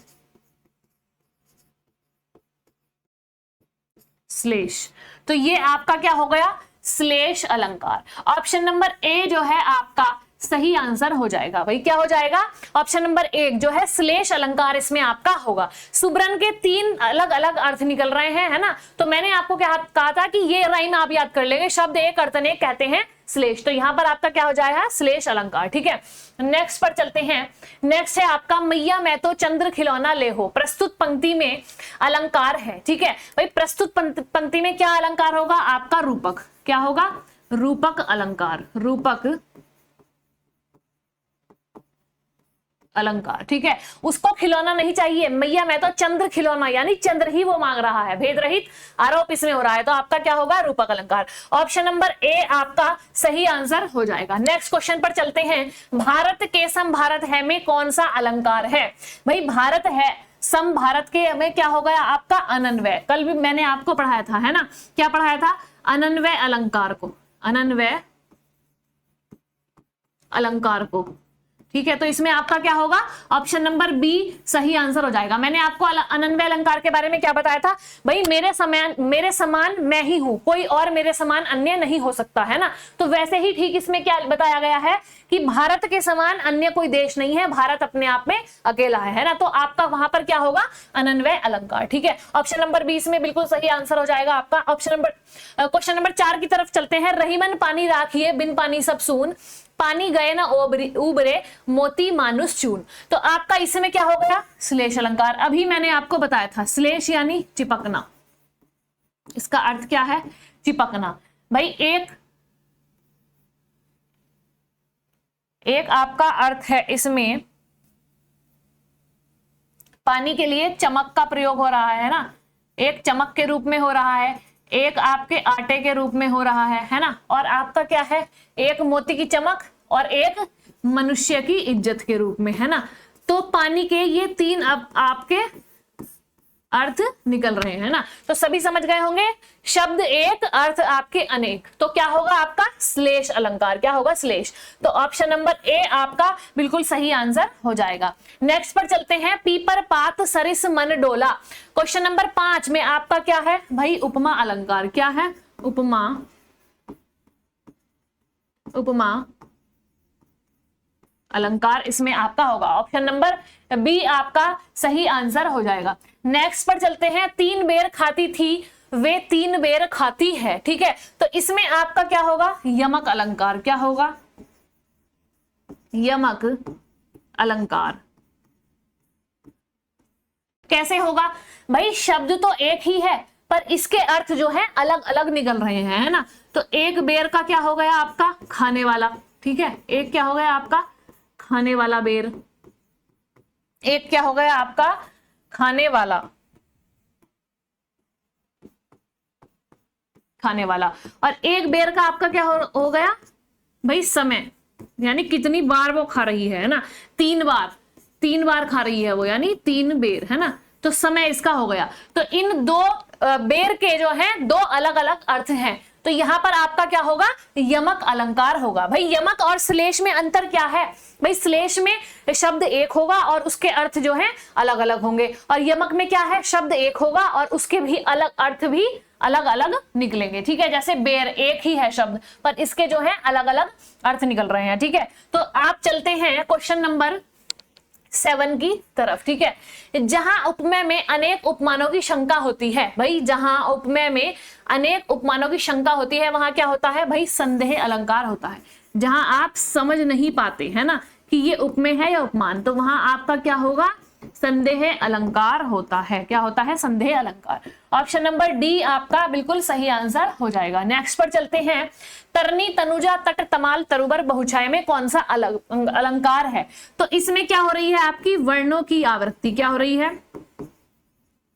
श्लेष। तो ये आपका क्या हो गया? श्लेष अलंकार। ऑप्शन नंबर ए जो है आपका सही आंसर हो जाएगा। भाई क्या हो जाएगा? ऑप्शन नंबर एक जो है श्लेष अलंकार इसमें आपका होगा। सुब्रन के 3 अलग अलग अर्थ निकल रहे हैं, है ना। तो मैंने आपको क्या कहा था कि ये राइम आप याद कर लेंगे, शब्द एक अर्थ अनेक कहते हैं श्लेष। तो यहां पर आपका क्या हो जाएगा? श्लेष अलंकार। ठीक है, नेक्स्ट पर चलते हैं। नेक्स्ट है आपका मैया मैं तो चंद्र खिलौना ले हो। प्रस्तुत पंक्ति में अलंकार है। ठीक है भाई, प्रस्तुत पंक्ति में क्या अलंकार होगा? आपका रूपक। क्या होगा? रूपक अलंकार। रूपक अलंकार। ठीक है, उसको खिलौना नहीं चाहिए, मैया मैं तो चंद्र खिलौना, यानी चंद्र ही वो मांग रहा है, भेद रहित आरोप इसमें हो रहा है। तो आपका क्या होगा? रूपक अलंकार। ऑप्शन नंबर ए आपका सही आंसर हो जाएगा। नेक्स्ट क्वेश्चन पर चलते हैं। भारत के सम भारत है में कौन सा अलंकार है? भाई भारत है सम भारत के में क्या हो गया? आपका अनन्वय। कल भी मैंने आपको पढ़ाया था, है ना। क्या पढ़ाया था? अनन्वय अलंकार को। अनन्वय अलंकार को। ठीक है, तो इसमें आपका क्या होगा? ऑप्शन नंबर बी सही आंसर हो जाएगा। मैंने आपको अनन्वय अलंकार के बारे में क्या बताया था? भाई मेरे समान मैं ही हूं, कोई और मेरे समान अन्य नहीं हो सकता, है ना। तो वैसे ही ठीक इसमें क्या बताया गया है कि भारत के समान अन्य कोई देश नहीं है, भारत अपने आप में अकेला है ना। तो आपका वहां पर क्या होगा? अनन्वय अलंकार। ठीक है, ऑप्शन नंबर 20 में बिल्कुल सही आंसर हो जाएगा आपका। क्वेश्चन नंबर 4 की तरफ चलते हैं। रहीमन पानी राखिए बिन पानी सब सून, पानी गए ना उबरे मोती मानुष चून। तो आपका इसमें क्या हो गया? श्लेष अलंकार। अभी मैंने आपको बताया था श्लेष यानी चिपकना। इसका अर्थ क्या है? चिपकना। भाई एक आपका अर्थ है इसमें, पानी के लिए चमक का प्रयोग हो रहा है ना। एक चमक के रूप में हो रहा है, एक आपके आटे के रूप में हो रहा है ना। और आपका क्या है? एक मोती की चमक और एक मनुष्य की इज्जत के रूप में, है ना। तो पानी के ये 3 अब आपके अर्थ निकल रहे हैं ना। तो सभी समझ गए होंगे। शब्द एक, अर्थ आपके अनेक। तो क्या होगा आपका? श्लेष अलंकार। क्या होगा? श्लेष। तो ऑप्शन नंबर ए आपका बिल्कुल सही आंसर हो जाएगा। नेक्स्ट पर चलते हैं। पीपर पात सरिस मन डोला। क्वेश्चन नंबर 5 में आपका क्या है? भाई उपमा अलंकार। क्या है? उपमा अलंकार इसमें आपका होगा। ऑप्शन नंबर बी आपका सही आंसर हो जाएगा। नेक्स्ट पर चलते हैं। 3 बेर खाती थी वे 3 बेर खाती है। ठीक है, तो इसमें आपका क्या होगा? यमक अलंकार। क्या होगा? यमक अलंकार। कैसे होगा? भाई शब्द तो एक ही है पर इसके अर्थ जो है अलग अलग निकल रहे हैं, है ना। तो एक बेर का क्या हो गया आपका? खाने वाला। ठीक है, एक क्या हो गया आपका? खाने वाला बेर। एक क्या हो गया आपका? खाने वाला। खाने वाला। और एक बेर का आपका क्या हो गया? भाई समय, यानी कितनी बार वो खा रही है ना। 3 बार खा रही है वो, यानी 3 बेर, है ना। तो समय इसका हो गया। तो इन 2 बेर के जो है 2 अलग अलग अर्थ हैं। तो यहां पर आपका क्या होगा? यमक अलंकार होगा। भाई यमक और श्लेष में अंतर क्या है? भाई श्लेष में शब्द एक होगा और उसके अर्थ जो है अलग अलग होंगे, और यमक में क्या है? शब्द एक होगा और उसके भी अलग अर्थ भी अलग अलग निकलेंगे। ठीक है, जैसे बेर एक ही है शब्द पर इसके जो है अलग अलग अर्थ निकल रहे हैं। ठीक है, तो आप चलते हैं क्वेश्चन नंबर 7 की तरफ। ठीक है, जहां उपमेय में अनेक उपमानों की शंका होती है। भाई जहां उपमेय में अनेक उपमानों की शंका होती है वहां क्या होता है? भाई संदेह अलंकार होता है। जहां आप समझ नहीं पाते, है ना, कि ये उपमेय है या उपमान, तो वहां आपका क्या होगा? संदेह अलंकार होता है। क्या होता है? संदेह अलंकार। ऑप्शन नंबर डी आपका बिल्कुल सही आंसर हो जाएगा। नेक्स्ट पर चलते हैं। तरनी तनुजा तट तमाल तरुबर बहुछाय में कौन सा अलंकार है? तो इसमें क्या हो रही है आपकी? वर्णों की आवृत्ति। क्या हो रही है?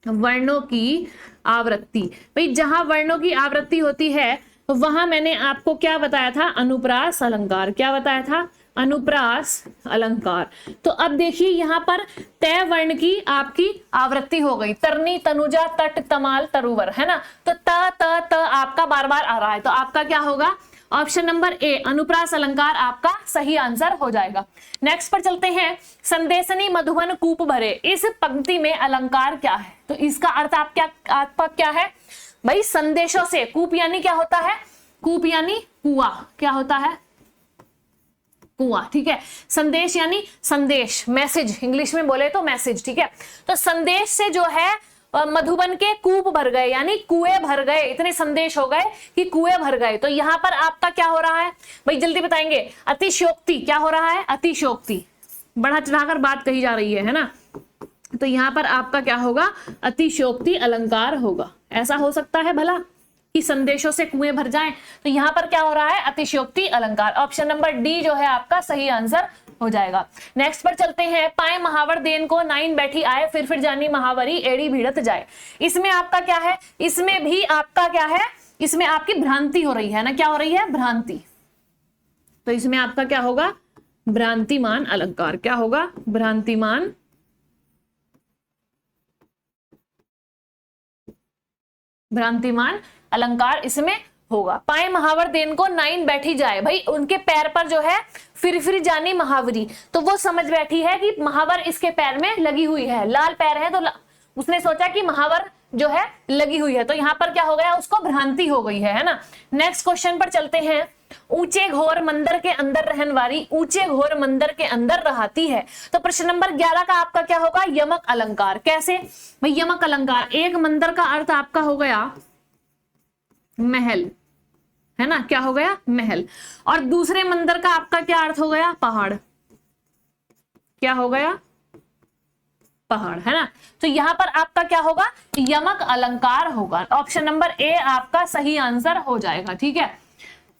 वर्णों की आवृत्ति। भाई जहां वर्णों की आवृत्ति होती है वहां मैंने आपको क्या बताया था? अनुप्रास अलंकार। क्या बताया था? अनुप्रास अलंकार। तो अब देखिए यहां पर तय वर्ण की आपकी आवृत्ति हो गई, तरनी, तनुजा, तट, तमाल, तरुवर, है ना। तो त आपका बार बार आ रहा है, तो आपका क्या होगा, ऑप्शन नंबर ए अनुप्रास अलंकार आपका सही आंसर हो जाएगा। नेक्स्ट पर चलते हैं, संदेशनी मधुबन कूप भरे, इस पंक्ति में अलंकार क्या है। तो इसका अर्थ आपका क्या है भाई, संदेशों से, कूप यानी क्या होता है, कूप यानी कुआं, क्या होता है, कुआं, ठीक है। संदेश यानी संदेश, मैसेज, इंग्लिश में बोले तो मैसेज, ठीक है। तो संदेश से जो है मधुबन के कूप भर गए, यानी कुएं भर गए, इतने संदेश हो गए कि कुएं भर गए। तो यहां पर आपका क्या हो रहा है भाई, जल्दी बताएंगे, अतिशयोक्ति, क्या हो रहा है, अतिशयोक्ति, बढ़ा चढ़ाकर बात कही जा रही है ना। तो यहां पर आपका क्या होगा, अतिशयोक्ति अलंकार होगा। ऐसा हो सकता है भला कि संदेशों से कुएं भर जाएं, तो यहां पर क्या हो रहा है, अतिशयोक्ति अलंकार। ऑप्शन नंबर डी जो है आपका सही आंसर हो जाएगा। नेक्स्ट पर चलते हैं, पाए महावर देन को नाइन बैठी आए, फिर जानी महावरी एड़ी भिड़त जाए। इसमें आपका क्या है, इसमें भी आपका क्या है, इसमें आपकी भ्रांति हो रही है ना, क्या हो रही है, भ्रांति। तो इसमें आपका क्या होगा, भ्रांतिमान अलंकार, क्या होगा, भ्रांतिमान अलंकार इसमें होगा। पाए महावर देन को नाइन बैठी जाए, भाई उनके पैर पर जो है फिर जानी महावरी, तो वो समझ बैठी है कि महावर इसके पैर में लगी हुई है, लाल पैर है, तो उसने सोचा कि महावर जो है लगी हुई है, तो यहां पर क्या हो गया, उसको भ्रांति हो गई है ना। नेक्स्ट क्वेश्चन पर चलते हैं, ऊंचे घोर मंदिर के अंदर रहन वाली, ऊंचे घोर मंदिर के अंदर रहती है। तो प्रश्न नंबर 11 का आपका क्या होगा, यमक अलंकार। कैसे भाई, यमक अलंकार, एक मंदिर का अर्थ आपका हो गया महल, है ना, क्या हो गया, महल, और दूसरे मंदिर का आपका क्या अर्थ हो गया, पहाड़, क्या हो गया, पहाड़, है ना। तो यहां पर आपका क्या होगा, यमक अलंकार होगा। ऑप्शन नंबर ए आपका सही आंसर हो जाएगा, ठीक है।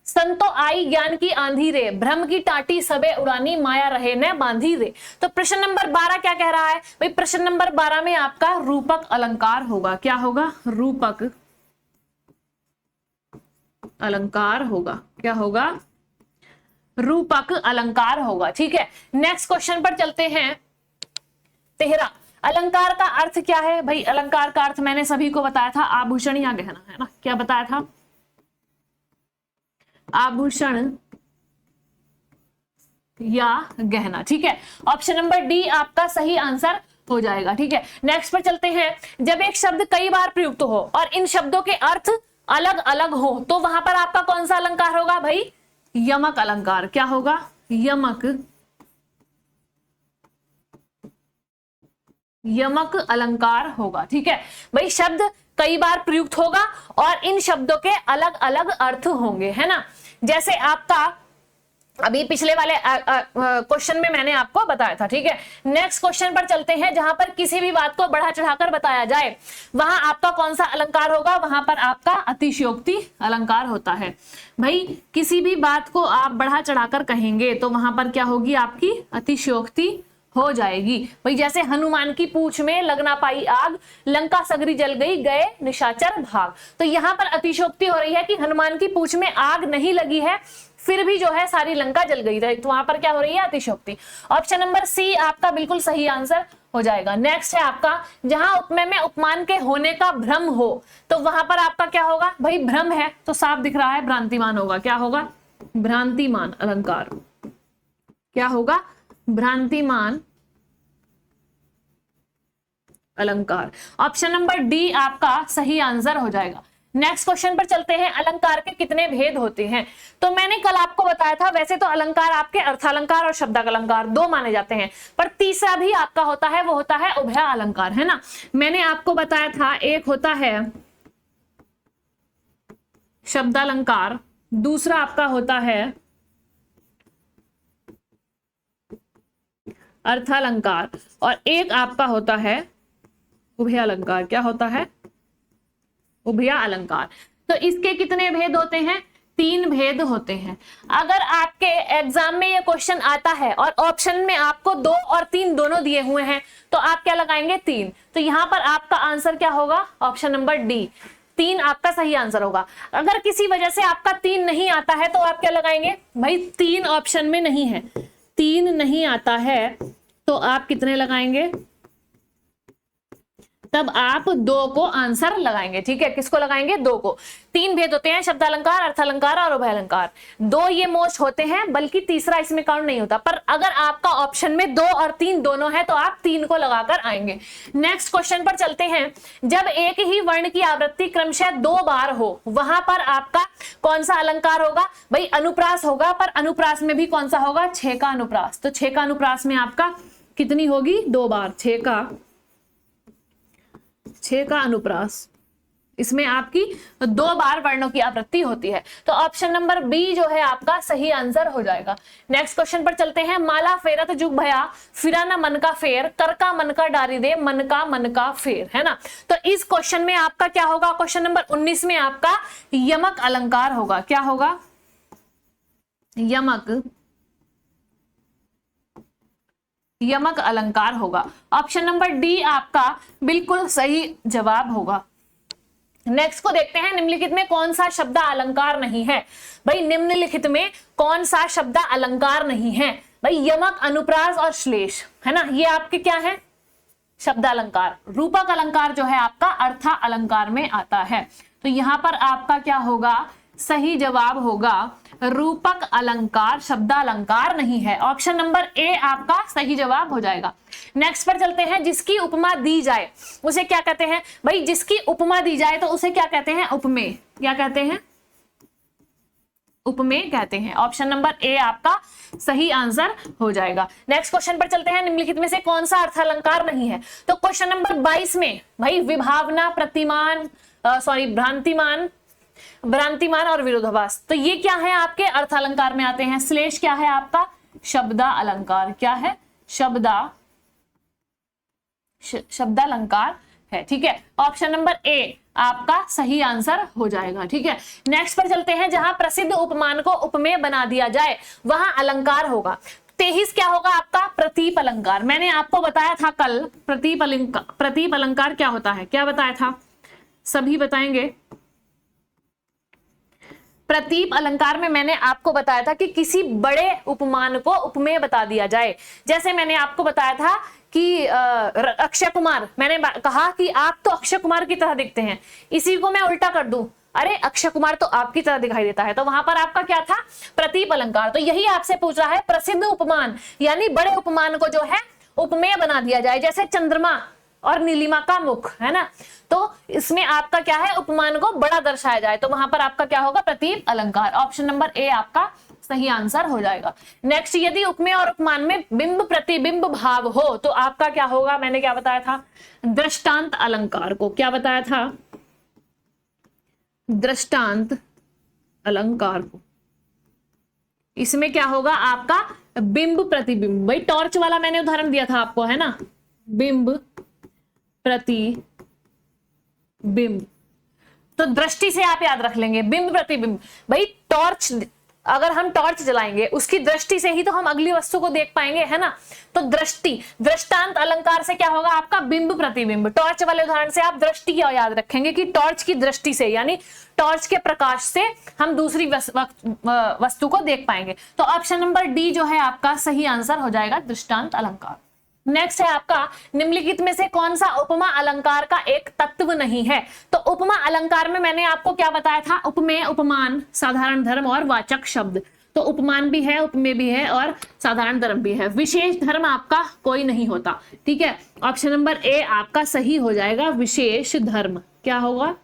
संतो आई ज्ञान की आंधी रे, भ्रम की टाटी सबे उड़ानी, माया रहे न बांधी रे। तो प्रश्न नंबर 12 क्या कह रहा है भाई, प्रश्न नंबर 12 में आपका रूपक अलंकार होगा, क्या होगा, रूपक अलंकार होगा, क्या होगा, रूपक अलंकार होगा, ठीक है। नेक्स्ट क्वेश्चन पर चलते हैं, 13 अलंकार का अर्थ क्या है भाई। अलंकार का अर्थ मैंने सभी को बताया था, आभूषण या गहना, है ना, क्या बताया था, आभूषण या गहना, ठीक है। ऑप्शन नंबर डी आपका सही आंसर हो जाएगा, ठीक है। नेक्स्ट पर चलते हैं, जब एक शब्द कई बार प्रयुक्त हो और इन शब्दों के अर्थ अलग अलग हो, तो वहां पर आपका कौन सा अलंकार होगा भाई, यमक अलंकार, क्या होगा, यमक अलंकार होगा, ठीक है भाई। शब्द कई बार प्रयुक्त होगा और इन शब्दों के अलग अलग अर्थ होंगे, है ना। जैसे आपका अभी पिछले वाले क्वेश्चन में मैंने आपको बताया था, ठीक है। नेक्स्ट क्वेश्चन पर चलते हैं, जहां पर किसी भी बात को बढ़ा चढ़ाकर बताया जाए, वहां आपका कौन सा अलंकार होगा, वहां पर आपका अतिशयोक्ति अलंकार होता है। भाई किसी भी बात को आप बढ़ा चढ़ाकर कहेंगे तो वहां पर क्या होगी, आपकी अतिशयोक्ति हो जाएगी। भाई जैसे हनुमान की पूंछ में लग ना पाई आग, लंका सगरी जल गई, गए निशाचर भाग। तो यहां पर अतिशयोक्ति हो रही है कि हनुमान की पूंछ में आग नहीं लगी है, फिर भी जो है सारी लंका जल गई, तो वहां पर क्या हो रही है, अतिशयोक्ति। ऑप्शन नंबर सी आपका बिल्कुल सही आंसर हो जाएगा। नेक्स्ट है आपका, जहां उपमेय में उपमान के होने का भ्रम हो, तो वहां पर आपका क्या होगा भाई, भ्रम है तो साफ दिख रहा है, भ्रांतिमान होगा, क्या होगा, भ्रांतिमान अलंकार, क्या होगा, भ्रांतिमान अलंकार। ऑप्शन नंबर डी आपका सही आंसर हो जाएगा। नेक्स्ट क्वेश्चन पर चलते हैं, अलंकार के कितने भेद होते हैं। तो मैंने कल आपको बताया था, वैसे तो अलंकार आपके अर्थालंकार और शब्दालंकार दो माने जाते हैं, पर तीसरा भी आपका होता है, वो होता है उभय अलंकार, है ना। मैंने आपको बताया था, एक होता है शब्दालंकार, दूसरा आपका होता है अर्थालंकार, और एक आपका होता है उभय अलंकार। क्या होता है, उभय अलंकार। तो इसके कितने भेद होते हैं, 3 भेद होते हैं। अगर आपके एग्जाम में ये क्वेश्चन आता है और ऑप्शन में आपको 2 और 3 दोनों दिए हुए हैं, तो आप क्या लगाएंगे, 3। तो यहां पर आपका आंसर क्या होगा, ऑप्शन नंबर डी 3 आपका सही आंसर होगा। अगर किसी वजह से आपका 3 नहीं आता है तो आप क्या लगाएंगे भाई, 3 ऑप्शन में नहीं है, 3 नहीं आता है तो आप कितने लगाएंगे, तब आप 2 को आंसर लगाएंगे। ठीक है, किसको लगाएंगे, 2 को। 3 भेद होते हैं, शब्दालंकार, अर्थालंकार और उभयालंकार। 2 ये मोस्ट होते हैं, बल्कि तीसरा इसमें काउंट नहीं होता। पर अगर आपका ऑप्शन में 2 और 3 दोनों है तो आप 3 को लगाकर आएंगे। नेक्स्ट क्वेश्चन पर चलते हैं। जब एक ही वर्ण की आवृत्ति क्रमशः 2 बार हो, वहां पर आपका कौन सा अलंकार होगा भाई, अनुप्रास होगा। पर अनुप्रास में भी कौन सा होगा, 6 का अनुप्रास। तो 6 का अनुप्रास में आपका कितनी होगी, 2 बार, 6 का अनुप्रास। इसमें आपकी 2 बार वर्णों की आवृत्ति होती है। तो ऑप्शन नंबर बी जो है आपका सही आंसर हो जाएगा। नेक्स्ट क्वेश्चन पर चलते हैं। माला फेरत जुग भया, फिरा ना मन का फेर, कर का मन का डारी दे, मन का फेर, है ना। तो इस क्वेश्चन में आपका क्या होगा, क्वेश्चन नंबर 19 में आपका यमक अलंकार होगा। क्या होगा, यमक अलंकार होगा। ऑप्शन नंबर डी आपका बिल्कुल सही जवाब होगा। नेक्स्ट को देखते हैं। निम्नलिखित में कौन सा शब्द अलंकार नहीं है भाई, निम्नलिखित में कौन सा शब्द अलंकार नहीं है भाई, यमक, अनुप्रास और श्लेष, है ना। ये आपके क्या है, शब्द अलंकार। रूपक अलंकार जो है आपका अर्थ अलंकार में आता है। तो यहां पर आपका क्या होगा, सही जवाब होगा रूपक अलंकार, शब्द अलंकार नहीं है। ऑप्शन नंबर ए आपका सही जवाब हो जाएगा। नेक्स्ट पर चलते हैं। जिसकी उपमा दी जाए उसे क्या कहते हैं भाई, जिसकी उपमा दी जाए तो उसे क्या कहते हैं, उपमेय। क्या कहते हैं, उपमेय कहते हैं। ऑप्शन नंबर ए आपका सही आंसर हो जाएगा। नेक्स्ट क्वेश्चन पर चलते हैं। निम्नलिखित में से कौन सा अर्थ अलंकार नहीं है। तो क्वेश्चन नंबर 22 में भाई विभावना, प्रतिमान, भ्रांतिमान और विरोधाभास, तो ये क्या है, आपके अर्थ अलंकार में आते हैं। श्लेष क्या है आपका, शब्दा अलंकार। क्या है, शब्दालंकार है। ठीक है, ऑप्शन नंबर ए आपका सही आंसर हो जाएगा। ठीक है, नेक्स्ट पर चलते हैं। जहां प्रसिद्ध उपमान को उपमेय बना दिया जाए वहां अलंकार होगा। 23 क्या होगा आपका, प्रतीप अलंकार। मैंने आपको बताया था कल प्रतीप अलंकार क्या होता है, क्या बताया था, सभी बताएंगे। प्रतीप अलंकार में मैंने आपको बताया था कि किसी बड़े उपमान को उपमेय बता दिया जाए। जैसे मैंने आपको बताया था कि अक्षय कुमार, मैंने कहा कि आप तो अक्षय कुमार की तरह दिखते हैं, इसी को मैं उल्टा कर दूं, अरे अक्षय कुमार तो आपकी तरह दिखाई देता है, तो वहां पर आपका क्या था, प्रतीप अलंकार। तो यही आपसे पूछ रहा है, प्रसिद्ध उपमान यानी बड़े उपमान को जो है उपमेय बना दिया जाए। जैसे चंद्रमा और नीलिमा का मुख, है ना, तो इसमें आपका क्या है, उपमान को बड़ा दर्शाया जाए, तो वहां पर आपका क्या होगा, प्रतीप अलंकार। ऑप्शन नंबर ए आपका सही आंसर हो जाएगा। नेक्स्ट, यदि उपमेय और उपमान में बिंब प्रतिबिंब भाव हो तो आपका क्या होगा, मैंने क्या बताया था, दृष्टांत अलंकार को। क्या बताया था, दृष्टांत अलंकार को। इसमें क्या होगा आपका, बिंब प्रतिबिंब। भाई टॉर्च वाला मैंने उदाहरण दिया था आपको, है ना, बिंब प्रतिबिंब, तो दृष्टि से आप याद रख लेंगे, बिंब प्रतिबिंब। भाई टॉर्च, अगर हम टॉर्च जलाएंगे उसकी दृष्टि से ही तो हम अगली वस्तु को देख पाएंगे, है ना, तो दृष्टि, दृष्टांत अलंकार से क्या होगा आपका, बिंब प्रतिबिंब। टॉर्च वाले उदाहरण से आप दृष्टि की याद रखेंगे कि टॉर्च की दृष्टि से, यानी टॉर्च के प्रकाश से हम दूसरी वस्तु को देख पाएंगे। तो ऑप्शन नंबर डी जो है आपका सही आंसर हो जाएगा, दृष्टांत अलंकार। नेक्स्ट है आपका, निम्नलिखित में से कौन सा उपमा अलंकार का एक तत्व नहीं है। तो उपमा अलंकार में मैंने आपको क्या बताया था, उपमेय, उपमान, साधारण धर्म और वाचक शब्द। तो उपमान भी है, उपमेय भी है और साधारण धर्म भी है। विशेष धर्म आपका कोई नहीं होता। ठीक है, ऑप्शन नंबर ए आपका सही हो जाएगा, विशेष धर्म। क्या होगा,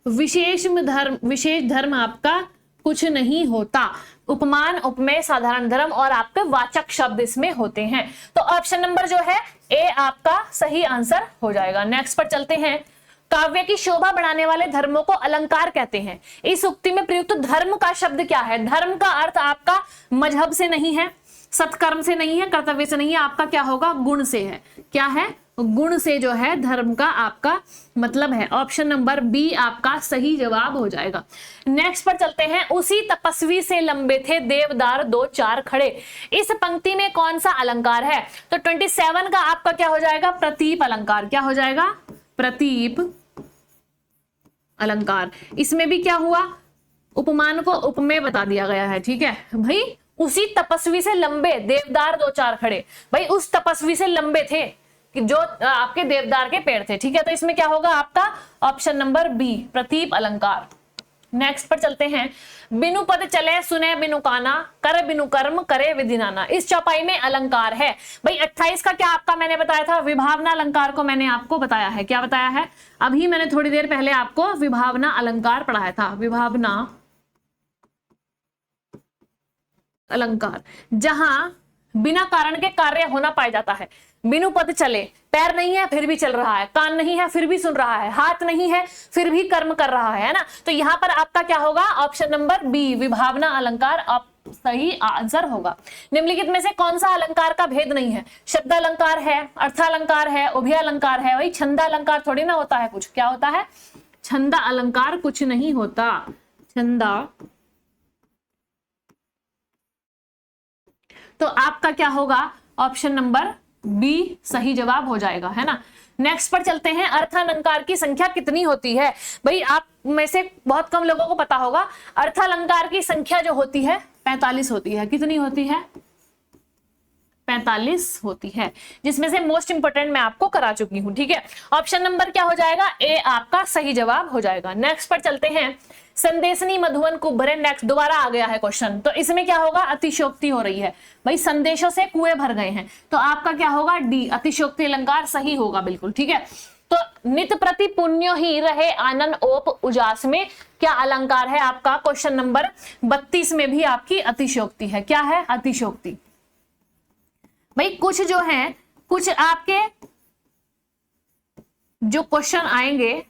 विशेष धर्म आपका कुछ नहीं होता। उपमान, उपमेय, साधारण धर्म और आपके वाचक शब्द इसमें होते हैं। तो ऑप्शन नंबर जो है ए आपका सही आंसर हो जाएगा। नेक्स्ट पर चलते हैं। काव्य की शोभा बढ़ाने वाले धर्मों को अलंकार कहते हैं। इस उक्ति में प्रयुक्त धर्म का शब्द क्या है। धर्म का अर्थ आपका मजहब से नहीं है, सत्कर्म से नहीं है, कर्तव्य से नहीं है, आपका क्या होगा, गुण से है। क्या है, गुण से जो है धर्म का आपका मतलब है। ऑप्शन नंबर बी आपका सही जवाब हो जाएगा। नेक्स्ट पर चलते हैं। उसी तपस्वी से लंबे थे देवदार दो चार खड़े। इस पंक्ति में कौन सा अलंकार है। तो 27 का आपका क्या हो जाएगा, प्रतीप अलंकार। क्या हो जाएगा, प्रतीप अलंकार। इसमें भी क्या हुआ, उपमान को उपमेय बता दिया गया है। ठीक है भाई, उसी तपस्वी से लंबे देवदार दो चार खड़े, भाई उस तपस्वी से लंबे थे कि जो आपके देवदार के पेड़ थे। ठीक है, तो इसमें क्या होगा आपका ऑप्शन नंबर बी, प्रतीप अलंकार। नेक्स्ट पर चलते हैं, बिनु पद चले सुने बिनु काना, कर बिनु कर्म करे विधि नाना। इस चौपाई में अलंकार है भाई 28 का क्या आपका मैंने बताया था, विभावना अलंकार को मैंने आपको बताया है। क्या बताया है, अभी मैंने थोड़ी देर पहले आपको विभावना अलंकार पढ़ाया था। विभावना अलंकार, जहां बिना कारण के कार्य होना पाया जाता है। बिनु पद चले, पैर नहीं है फिर भी चल रहा है, कान नहीं है फिर भी सुन रहा है, हाथ नहीं है फिर भी कर्म कर रहा है ना। तो यहां पर आपका क्या होगा, ऑप्शन नंबर बी, विभावना अलंकार आप सही आंसर होगा। निम्नलिखित में से कौन सा अलंकार का भेद नहीं है, शब्द अलंकार है, अर्थालंकार है, उभय अलंकार है। वही छंद अलंकार थोड़ी ना होता है कुछ, क्या होता है, छंद अलंकार कुछ नहीं होता। छंदा, तो आपका क्या होगा, ऑप्शन नंबर बी सही जवाब हो जाएगा, है ना। नेक्स्ट पर चलते हैं, अर्थालंकार की संख्या कितनी होती है। भाई आप में से बहुत कम लोगों को पता होगा, अर्थालंकार की संख्या जो होती है 45 होती है। कितनी होती है, 45 होती है, जिसमें से मोस्ट इंपोर्टेंट मैं आपको करा चुकी हूं। ठीक है, ऑप्शन नंबर क्या हो जाएगा, ए आपका सही जवाब हो जाएगा। नेक्स्ट पर चलते हैं, संदेशनी मधुवन कुब्भरे। नेक्स्ट दोबारा आ गया है क्वेश्चन, तो इसमें क्या होगा, अतिशयोक्ति हो रही है। भाई संदेशों से कुएं भर गए हैं, तो आपका क्या होगा, डी, अतिशयोक्ति अलंकार सही होगा बिल्कुल। ठीक है, तो नित प्रति पुण्यो ही रहे आनंद ओप उजास में क्या अलंकार है आपका, क्वेश्चन नंबर 32 में भी आपकी अतिशयोक्ति है। क्या है, अतिशयोक्ति। भाई कुछ जो है, कुछ आपके जो क्वेश्चन आएंगे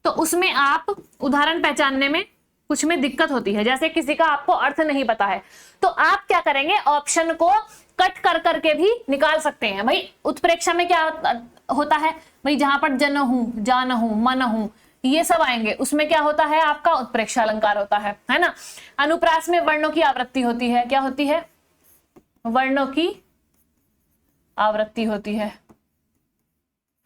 तो उसमें आप उदाहरण पहचानने में कुछ में दिक्कत होती है। जैसे किसी का आपको अर्थ नहीं पता है, तो आप क्या करेंगे, ऑप्शन को कट कर करके भी निकाल सकते हैं। भाई उत्प्रेक्षा में क्या होता है, भाई जहां पर जन हूं, जान हूं, मन हूं, ये सब आएंगे, उसमें क्या होता है आपका उत्प्रेक्षा अलंकार होता है ना। अनुप्रास में वर्णों की आवृत्ति होती है, क्या होती है, वर्णों की आवृत्ति होती है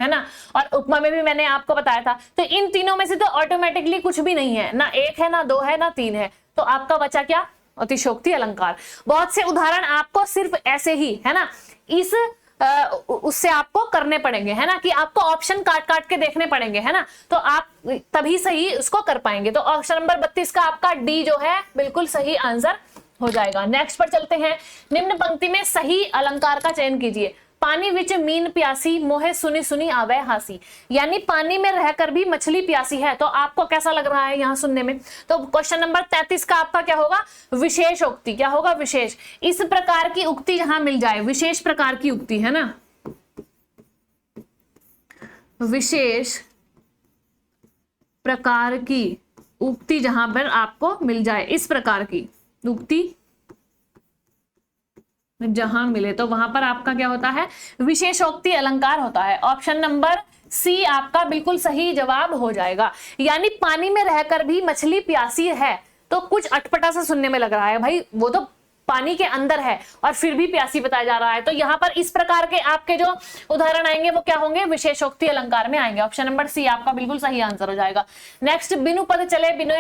ना। और उपमा में भी मैंने आपको बताया था। तो इन तीनों में से तो ऑटोमेटिकली कुछ भी नहीं है, ना एक है, ना दो है, ना तीन है, तो आपका बचा क्या, अतिशयोक्ति अलंकार। बहुत से उदाहरण आपको सिर्फ ऐसे ही, है ना, इस उससे आपको करने पड़ेंगे, है ना, कि आपको ऑप्शन काट काट के देखने पड़ेंगे, है ना, तो आप तभी सही उसको कर पाएंगे। तो ऑप्शन नंबर 32 का आपका डी जो है बिल्कुल सही आंसर हो जाएगा। नेक्स्ट पर चलते हैं, निम्न पंक्ति में सही अलंकार का चयन कीजिए। पानी विच मीन प्यासी मोहे सुनी सुनी आवे हासी, यानी पानी में रहकर भी मछली प्यासी है। तो आपको कैसा लग रहा है यहां सुनने में, तो क्वेश्चन नंबर 33 का आपका क्या होगा, विशेष उक्ति। क्या होगा, विशेष। इस प्रकार की उक्ति जहां मिल जाए, विशेष प्रकार की उक्ति, है ना, विशेष प्रकार की उक्ति जहां पर आपको मिल जाए, इस प्रकार की उक्ति जहां मिले, तो वहां पर आपका क्या होता है, विशेषोक्ति अलंकार होता है। ऑप्शन नंबर सी आपका बिल्कुल सही जवाब हो जाएगा। यानी पानी में रहकर भी मछली प्यासी है, तो कुछ अटपटा सा सुनने में लग रहा है, भाई वो तो पानी के अंदर है और फिर भी प्यासी बताया जा रहा है। तो यहाँ पर इस प्रकार के आपके जो उदाहरण आएंगे वो क्या होंगे, विशेषोक्ति अलंकार में आएंगे। ऑप्शन नंबर सी आपका बिल्कुल सही आंसर हो जाएगा। नेक्स्ट, बिनु पद चले बिनु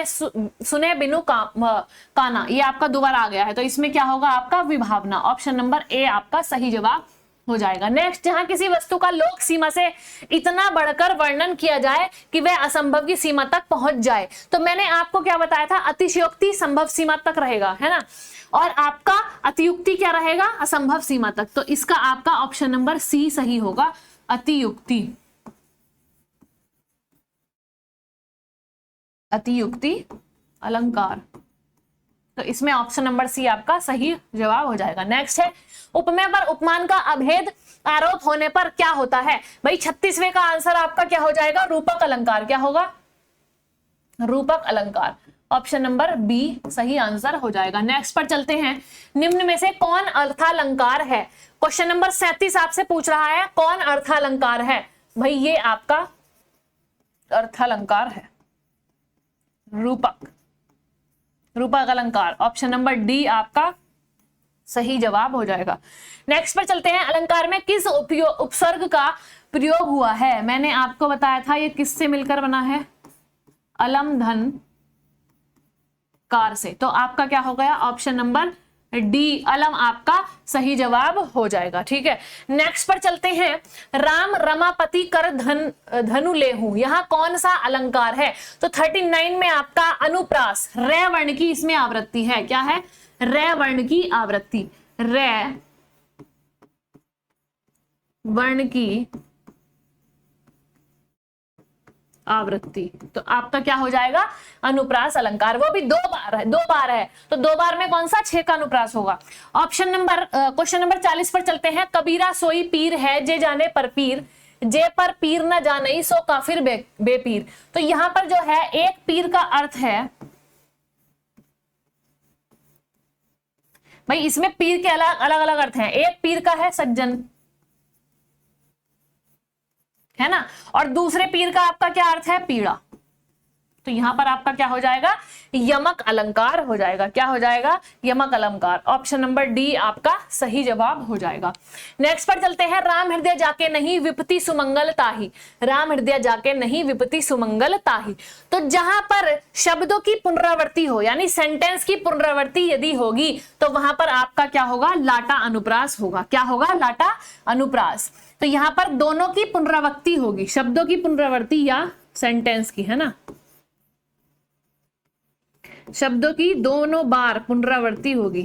सुने बिनु काना, ये आपका दोबारा आ गया है, तो इसमें क्या होगा आपका, विभावना। ऑप्शन नंबर ए आपका सही जवाब हो जाएगा। नेक्स्ट, जहां किसी वस्तु का लोक सीमा से इतना बढ़कर वर्णन किया जाए कि वह असंभव की सीमा तक पहुंच जाए, तो मैंने आपको क्या बताया था, अतिशयोक्ति संभव सीमा तक रहेगा, है ना, और आपका अतियुक्ति क्या रहेगा, असंभव सीमा तक। तो इसका आपका ऑप्शन नंबर सी सही होगा, अतियुक्ति। अतियुक्ति अलंकार, तो इसमें ऑप्शन नंबर सी आपका सही जवाब हो जाएगा। नेक्स्ट है, उपमेय पर उपमान का अभेद आरोप होने पर क्या होता है। भाई 36वें का आंसर आपका क्या हो जाएगा, रूपक अलंकार। क्या होगा, रूपक अलंकार। ऑप्शन नंबर बी सही आंसर हो जाएगा। नेक्स्ट पर चलते हैं, निम्न में से कौन अर्थालंकार है। क्वेश्चन नंबर 37 आपसे पूछ रहा है कौन अर्थालंकार है। भाई ये आपका अर्थालंकार है, रूपक, रूपक अलंकार। ऑप्शन नंबर डी आपका सही जवाब हो जाएगा। नेक्स्ट पर चलते हैं, अलंकार में किस उपसर्ग का प्रयोग हुआ है। मैंने आपको बताया था ये किससे मिलकर बना है, अलम धन कार से। तो आपका क्या हो गया, ऑप्शन नंबर डी अलम आपका सही जवाब हो जाएगा। ठीक है, नेक्स्ट पर चलते हैं। राम रमापति कर धनु लेहूं, यहां कौन सा अलंकार है? तो 39 में आपका अनुप्रास, रे वर्ण की इसमें आवृत्ति है। क्या है? रे वर्ण की आवृत्ति, रे वर्ण की आवृत्ति। तो आपका क्या हो जाएगा, अनुप्रास अलंकार। वो भी दो बार है, तो 2 बार में कौन सा, 6 का अनुप्रास होगा। ऑप्शन नंबर क्वेश्चन नंबर 40 पर चलते हैं। कबीरा सोई पीर है जे जाने पर पीर, जे पर पीर न जाने सो काफिर बेपीर। तो यहां पर जो है एक पीर का अर्थ है, भाई इसमें पीर के अलग अलग अर्थ हैं। एक पीर का है सज्जन, है ना, और दूसरे पीर का आपका क्या अर्थ है, पीड़ा। तो यहां पर आपका क्या हो जाएगा, यमक अलंकार हो जाएगा। क्या हो जाएगा, यमक अलंकार। ऑप्शन नंबर डी आपका सही जवाब हो जाएगा। नेक्स्ट पर चलते हैं। राम हृदय जाके नहीं विपति सुमंगल ताही, राम हृदय जाके नहीं विपति सुमंगल ताही। तो जहां पर शब्दों की पुनरावृत्ति हो, यानी सेंटेंस की पुनरावृत्ति यदि होगी, तो वहां पर आपका क्या होगा, लाटा अनुप्रास होगा। क्या होगा, लाटा अनुप्रास। तो यहां पर दोनों की पुनरावृत्ति होगी, शब्दों की पुनरावृत्ति या सेंटेंस की, है ना, शब्दों की दोनों बार पुनरावृत्ति होगी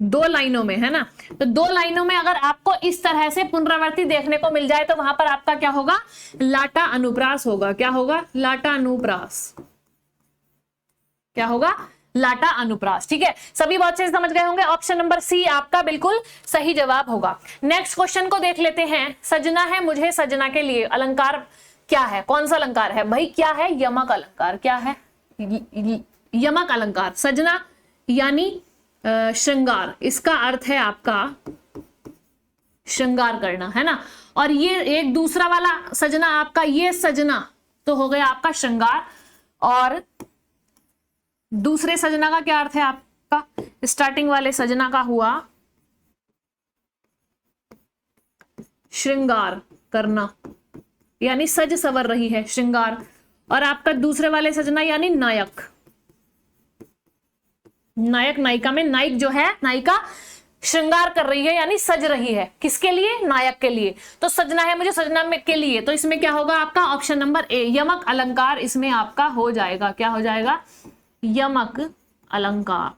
2 लाइनों में, है ना। तो 2 लाइनों में अगर आपको इस तरह से पुनरावृत्ति देखने को मिल जाए, तो वहां पर आपका क्या होगा, लाटा अनुप्रास होगा। क्या होगा, लाटा अनुप्रास। क्या होगा, लाटा अनुप्रास। ठीक है, सभी बहुत से समझ गए होंगे। ऑप्शन नंबर सी आपका बिल्कुल सही जवाब होगा। नेक्स्ट क्वेश्चन को देख लेते हैं। सजना है मुझे सजना के लिए, अलंकार क्या है, कौन सा अलंकार है भाई, क्या है, यमक अलंकार। क्या है, यमक अलंकार। सजना यानी श्रृंगार, इसका अर्थ है आपका श्रृंगार करना, है ना। और ये एक दूसरा वाला सजना आपका, ये सजना तो हो गया आपका श्रृंगार, और दूसरे सजना का क्या अर्थ है आपका, स्टार्टिंग वाले सजना का हुआ श्रृंगार करना, यानी सज सवर रही है, श्रृंगार। और आपका दूसरे वाले सजना यानी नायक, नायक नायिका में नायक जो है, नायिका श्रृंगार कर रही है, यानी सज रही है। किसके लिए, नायक के लिए। तो सजना है मुझे सजना में के लिए, तो इसमें क्या होगा आपका, ऑप्शन नंबर ए यमक अलंकार इसमें आपका हो जाएगा। क्या हो जाएगा, यमक अलंकार।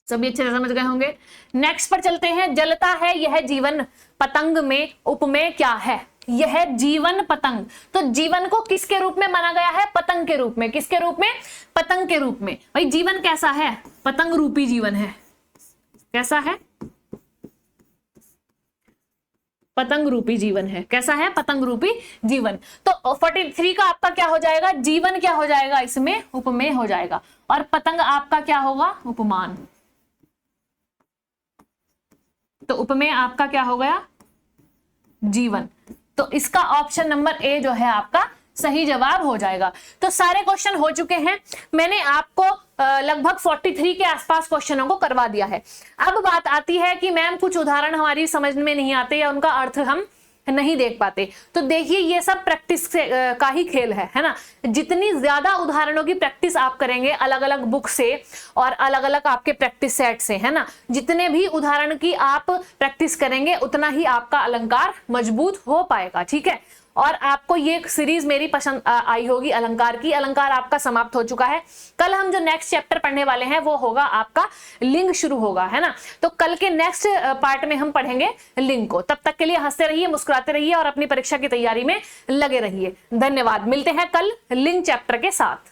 सभी अच्छे से समझ गए होंगे। नेक्स्ट पर चलते हैं। जलता है यह जीवन पतंग में उपमेय क्या है, यह जीवन पतंग। तो जीवन को किसके रूप में माना गया है, पतंग के रूप में। किसके रूप में, पतंग के रूप में। भाई जीवन कैसा है, पतंग रूपी जीवन है। कैसा है, पतंग रूपी जीवन है। कैसा है, पतंग रूपी जीवन। तो 43 का आपका क्या हो जाएगा, जीवन क्या हो जाएगा, इसमें उपमेय हो जाएगा, और पतंग आपका क्या होगा, उपमान। तो उपमेय आपका क्या हो गया, जीवन। तो इसका ऑप्शन नंबर ए जो है आपका सही जवाब हो जाएगा। तो सारे क्वेश्चन हो चुके हैं। मैंने आपको लगभग 43 के आसपास क्वेश्चनों को करवा दिया है। अब बात आती है कि मैम कुछ उदाहरण हमारी समझ में नहीं आते या उनका अर्थ हम नहीं देख पाते। तो देखिए ये सब प्रैक्टिस का ही खेल है ना। जितनी ज्यादा उदाहरणों की प्रैक्टिस आप करेंगे अलग अलग बुक से और अलग अलग आपके प्रैक्टिस सेट से, है ना, जितने भी उदाहरण की आप प्रैक्टिस करेंगे उतना ही आपका अलंकार मजबूत हो पाएगा। ठीक है, और आपको ये सीरीज मेरी पसंद आई होगी अलंकार की। अलंकार आपका समाप्त हो चुका है। कल हम जो नेक्स्ट चैप्टर पढ़ने वाले हैं वो होगा आपका लिंग शुरू होगा, है ना। तो कल के नेक्स्ट पार्ट में हम पढ़ेंगे लिंग को। तब तक के लिए हंसते रहिए, मुस्कुराते रहिए और अपनी परीक्षा की तैयारी में लगे रहिए। धन्यवाद। मिलते हैं कल लिंग चैप्टर के साथ।